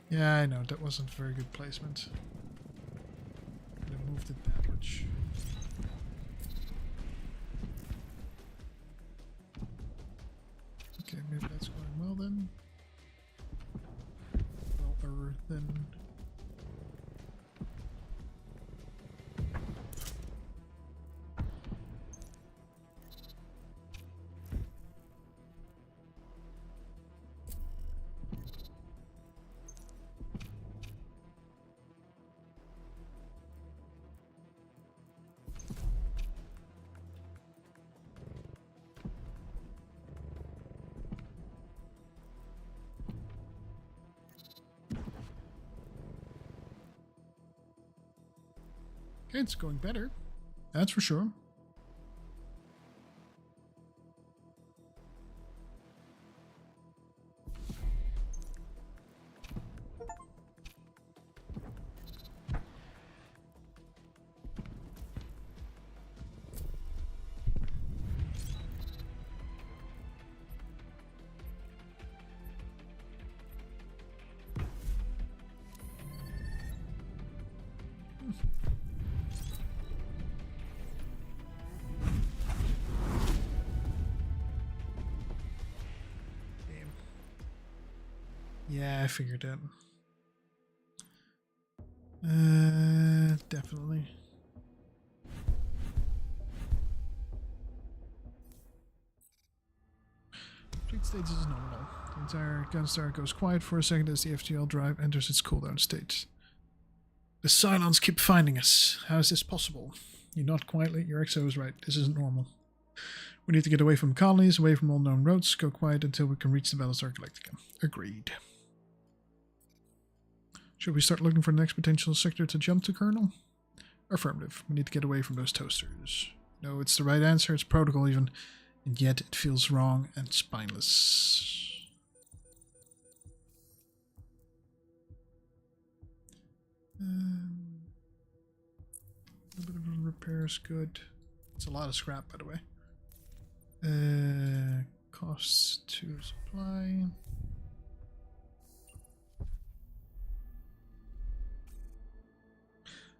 Yeah, I know, that wasn't very good placement. I moved it that much. Okay, maybe that's going well then. Well, then. It's going better. That's for sure. Yeah, I figured that. Definitely. Complete stages is nominal. The entire Gunstar goes quiet for a second as the FTL drive enters its cooldown state. The Cylons keep finding us. How is this possible? You nod quietly. Your XO is right. This isn't normal. We need to get away from colonies, away from all known roads. Go quiet until we can reach the Battlestar Galactica. Agreed. Should we start looking for the next potential sector to jump to, Colonel? Affirmative. We need to get away from those toasters. No, it's the right answer. It's protocol even. And yet it feels wrong and spineless. A bit of repair is good. It's a lot of scrap, by the way. Costs to supply.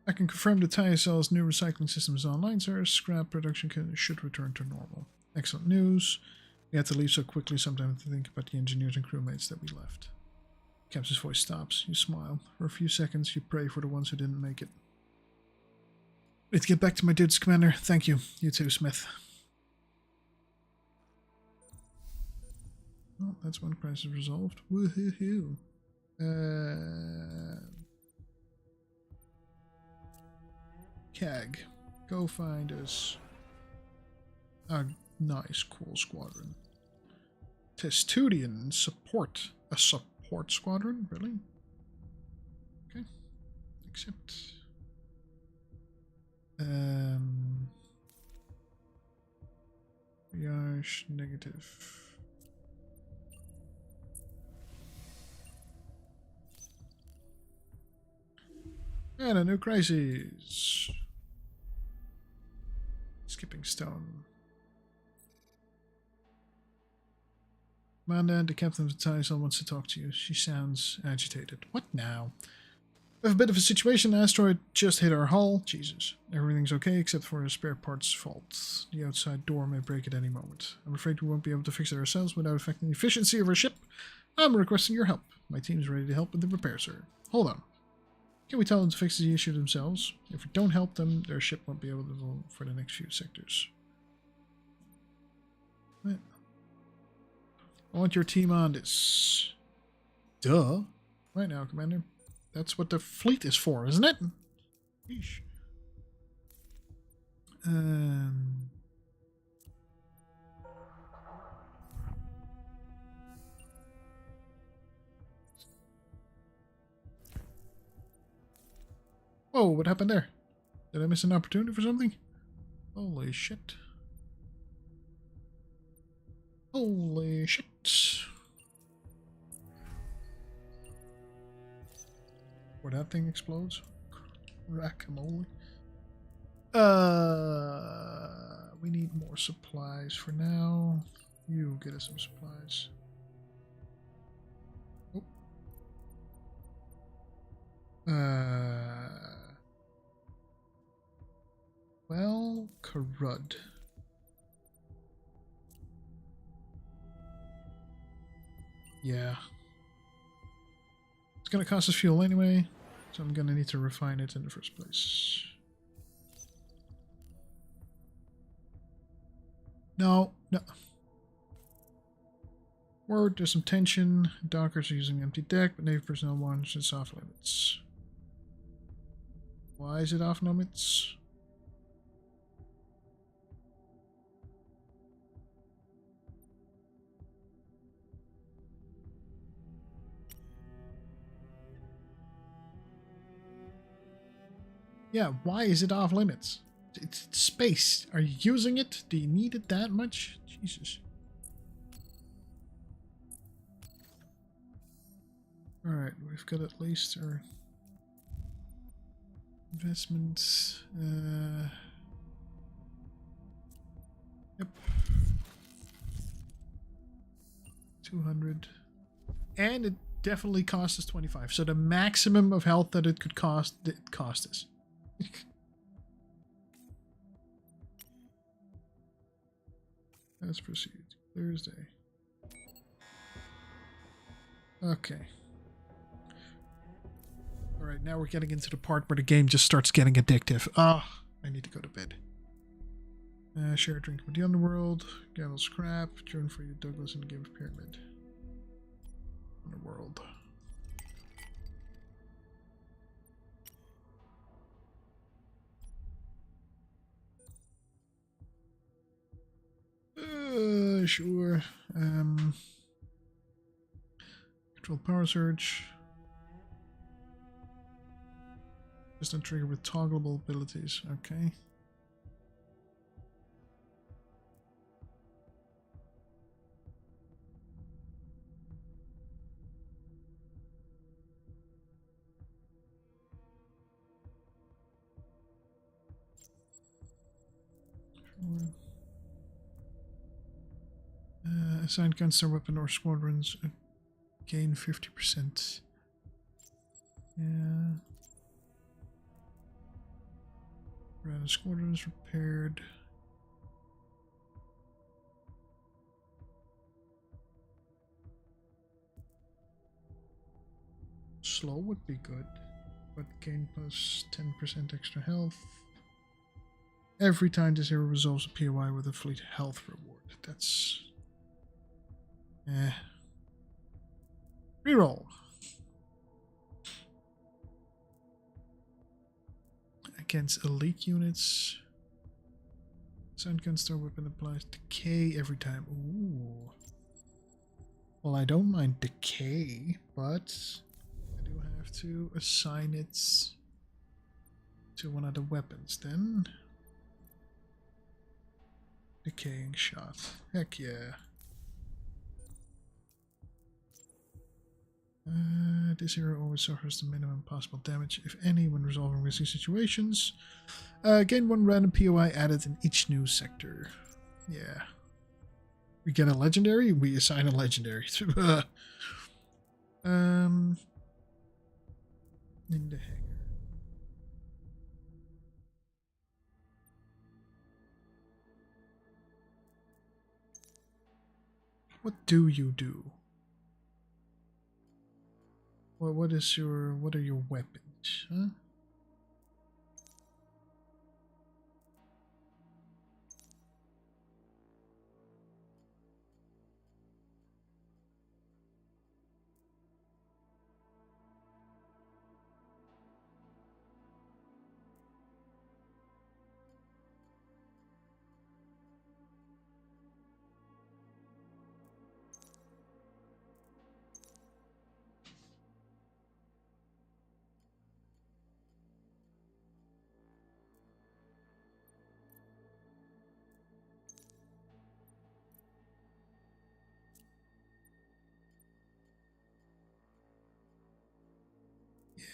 I can confirm the TISL's new recycling system is online, sir. Scrap production should return to normal. Excellent news. We had to leave so quickly sometimes to think about the engineers and crewmates that we left. Captain's voice stops. You smile. For a few seconds, you pray for the ones who didn't make it. Let's get back to my dudes, Commander. Thank you. You too, Smith. Oh, that's one crisis resolved. Woohoo! CAG, go find us a nice, cool squadron. Testudian support. A support squadron? Really? Okay. Accept. Triage negative. And a new crisis. Skipping stone. Amanda, the captain of the Tyson wants to talk to you. She sounds agitated. What now? We have a bit of a situation. The asteroid just hit our hull. Jesus. Everything's okay except for a spare parts fault. The outside door may break at any moment. I'm afraid we won't be able to fix it ourselves without affecting the efficiency of our ship. I'm requesting your help. My team's ready to help with the repair, sir. Hold on. Can we tell them to fix the issue themselves? If we don't help them, their ship won't be able to move for the next few sectors. What? I want your team on this. Duh. Right now, Commander. That's what the fleet is for, isn't it? Yeesh. Whoa, what happened there? Did I miss an opportunity for something? Holy shit. Holy shit. Where that thing explodes? Rack-a-mole. We need more supplies for now. You get us some supplies. Oh. Well, Karud. Yeah. It's gonna cost us fuel anyway, so I'm gonna need to refine it in the first place. No. Word, there's some tension. Dockers are using empty deck, but Navy personnel want it's off limits. Why is it off limits? Yeah, why is it off limits? It's space. Are you using it? Do you need it that much? Jesus. Alright, we've got at least our investments. Yep. 200. And it definitely cost us 25. So the maximum of health that it could cost, it cost us. Let's proceed. Thursday. Okay. Alright, now we're getting into the part where the game just starts getting addictive. Ah, I need to go to bed. Share a drink with the underworld. Gather scrap. Join for you, Douglas, in the Game of Pyramid. Underworld. Sure. Control power surge. Just a trigger with toggleable abilities. Okay. Sure. Assign gunstar weapon or squadrons. Gain 50%. Yeah. Random squadrons repaired. Slow would be good, but gain plus 10% extra health. Every time this hero resolves a POI with a fleet health reward. That's... Reroll. Against elite units. Sound gunstar weapon applies decay every time. Ooh. Well, I don't mind decay, but I do have to assign it to one of the weapons then. Decaying shot. Heck yeah. This hero always suffers the minimum possible damage, if any, when resolving risky situations. Gain one random POI added in each new sector. Yeah. We get a legendary, we assign a legendary. In the hangar. What do you do? Well, what are your weapons, huh?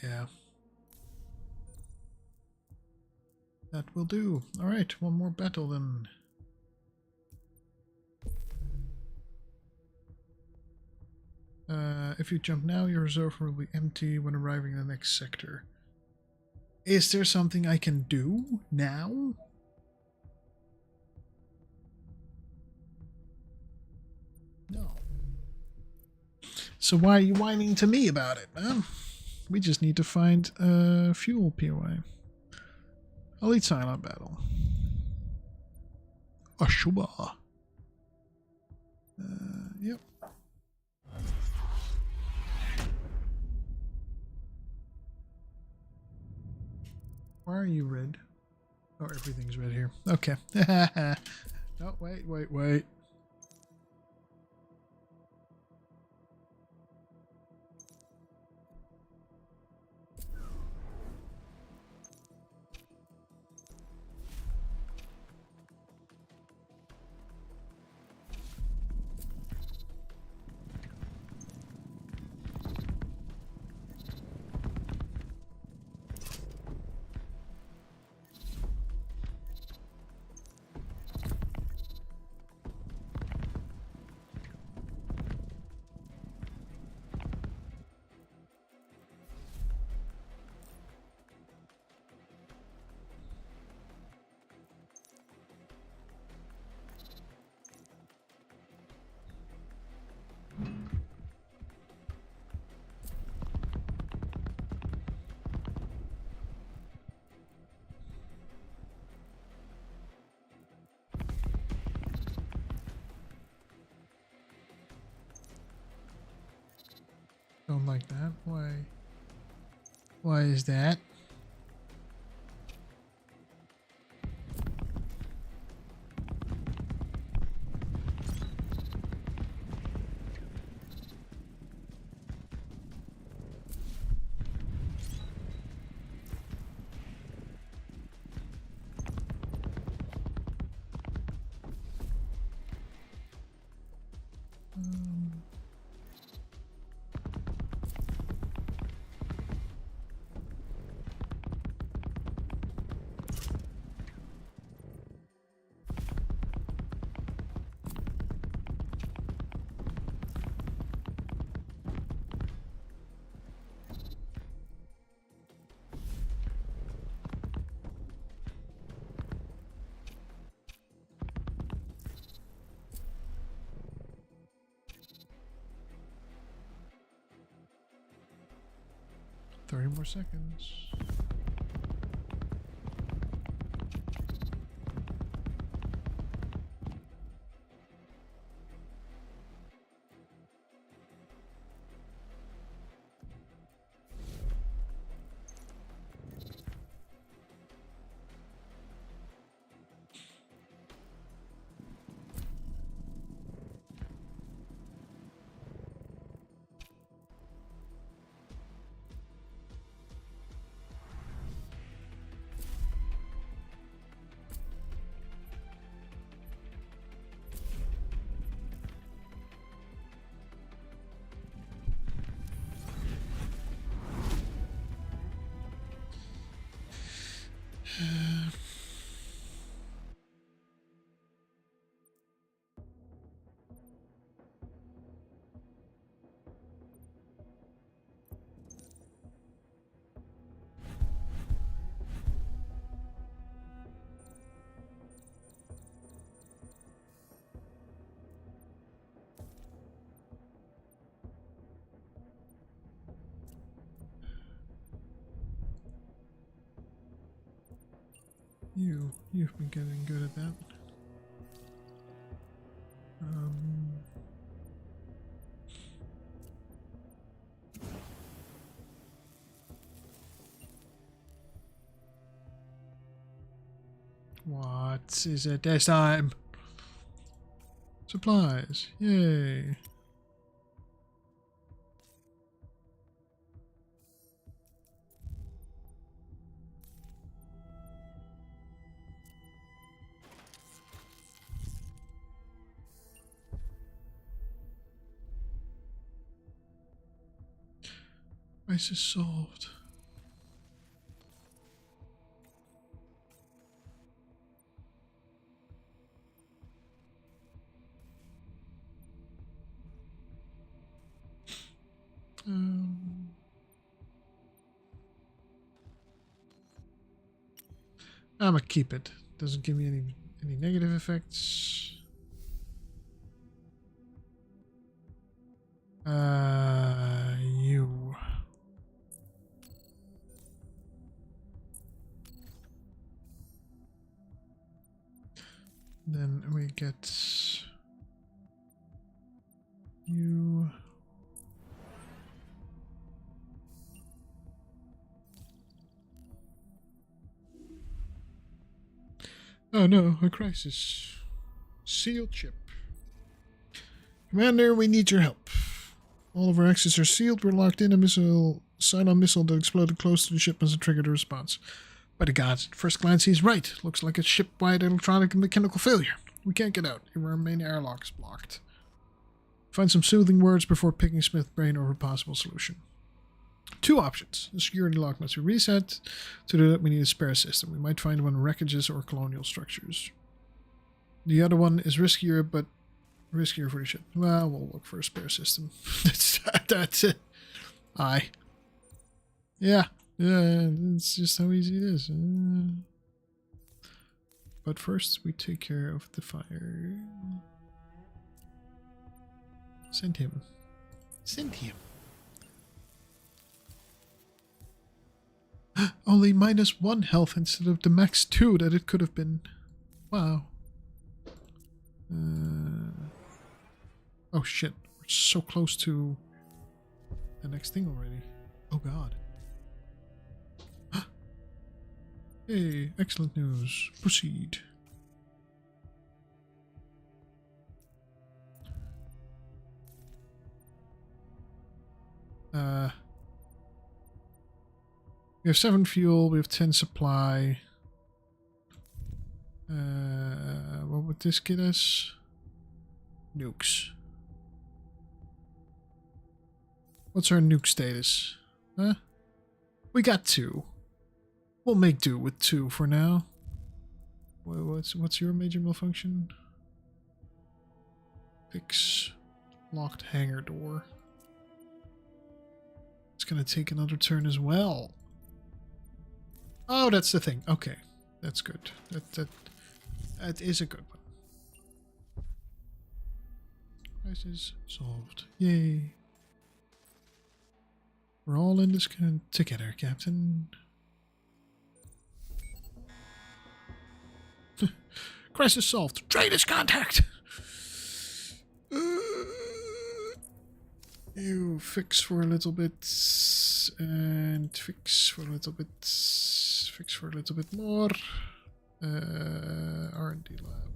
Yeah. That will do. Alright, one more battle then. If you jump now, your reserve will be empty when arriving in the next sector. Is there something I can do now? No. So why are you whining to me about it, man? We just need to find fuel POI. Elite silent battle. Ashuba. Yep. Why are you red? Oh, everything's red here. Okay. No, wait. don't like that. Why? Why is that? Thirty more seconds. You've been getting good at that. What is it this time? Supplies. Yay. Crisis solved. I'm gonna keep it. Doesn't give me any negative effects. You. Then we get you. Oh no, a crisis. Sealed chip. Commander, we need your help. All of our exits are sealed. We're locked in. A silo missile that exploded close to the ship has triggered a response. By the gods, at first glance he's right. Looks like a ship-wide electronic and mechanical failure. We can't get out. Our main airlock is blocked. Find some soothing words before picking Smith's brain over a possible solution. Two options. The security lock must be reset. To do that, we need a spare system. We might find one in wreckages or colonial structures. The other one is riskier, but riskier for the ship. Well, we'll look for a spare system. That's it. Aye. Yeah. Yeah, it's just how easy it is. But first, we take care of the fire. Send him. Send him. Only -1 health instead of the max 2 that it could have been. Wow. Oh shit. We're so close to the next thing already. Oh god. Hey, excellent news. Proceed. We have 7 fuel, we have 10 supply. What would this get us? Nukes. What's our nuke status? Huh? We got 2. We'll make do with 2 for now. What's your major malfunction? Fix locked hangar door. It's gonna take another turn as well. Oh, that's the thing. Okay, that's good. That is a good one. Crisis solved. Yay! We're all in this together, Captain. Crisis solved. Trader's contact. You fix for a little bit, and fix for a little bit, fix for a little bit more. R&D lab.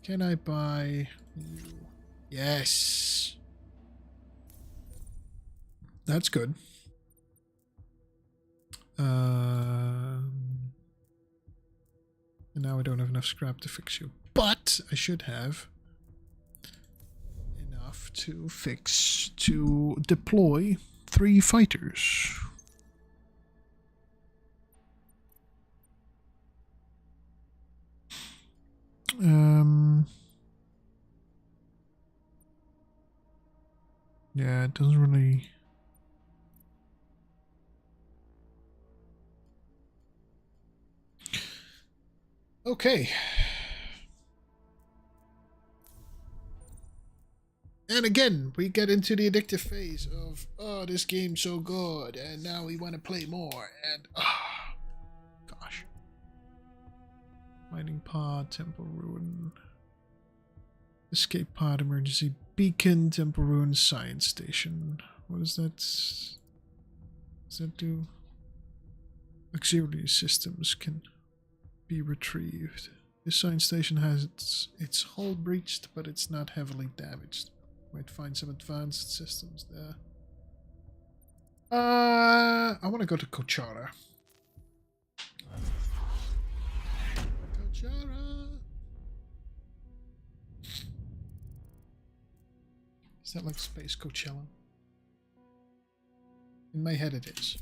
Can I buy you? Yes. That's good. And now I don't have enough scrap to fix you, but I should have enough to deploy 3 fighters. Yeah, it doesn't really. Okay. And again, we get into the addictive phase of, oh, this game's so good, and now we want to play more, and, oh, gosh. Mining pod, temple ruin. Escape pod, emergency beacon, temple ruin, science station. What does that... does that do? Auxiliary systems can be retrieved. This science station has its hull breached, but it's not heavily damaged. Might find some advanced systems there. I want to go to Kochara. Kochara. Is that like Space Coachella? In my head it is.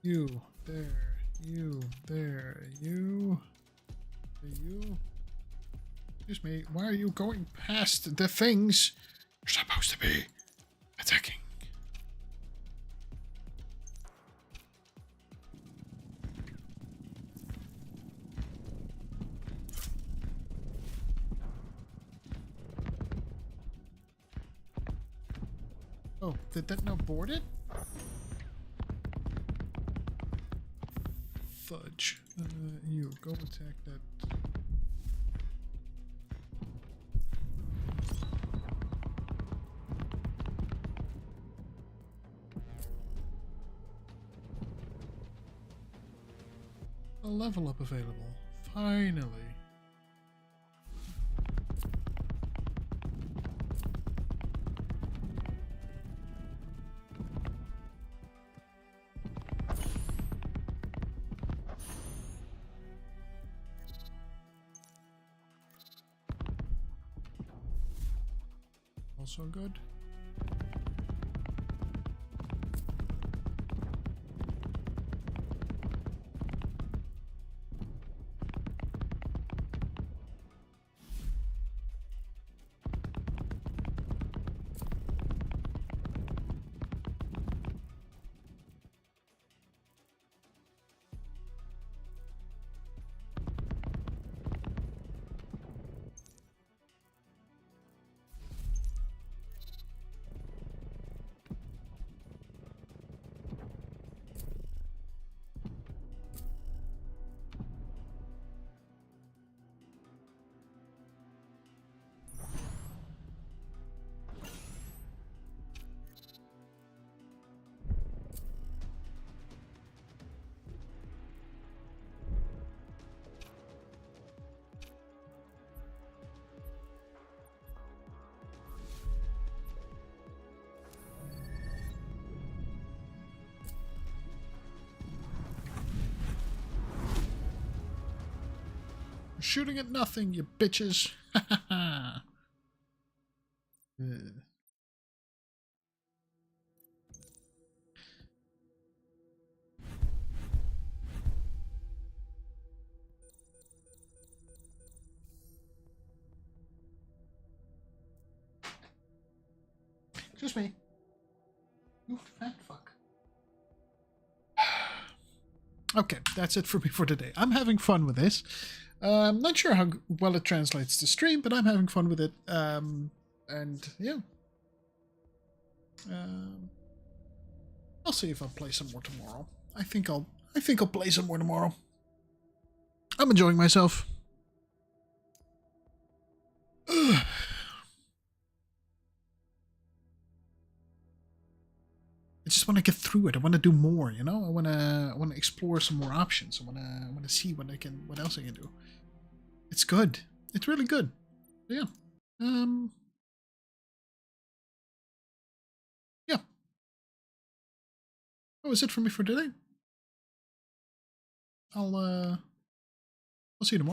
You, there, you, there, you, you. Excuse me, why are you going past the things you're supposed to be attacking? Oh, did that not board it? Fudge. You go attack that. A level up available. Finally. Also good. shooting at nothing, you bitches. Just me. You fat fuck. Okay, that's it for me for today. I'm having fun with this. I'm not sure how well it translates to stream, but I'm having fun with it. And yeah. I'll see if I'll play some more tomorrow. I think I'll play some more tomorrow. I'm enjoying myself. I just want to get through it. I want to do more, you know? I want to explore some more options. I want to see what else I can do. It's good. It's really good. Yeah. Yeah. That was it for me for today. I'll see you tomorrow.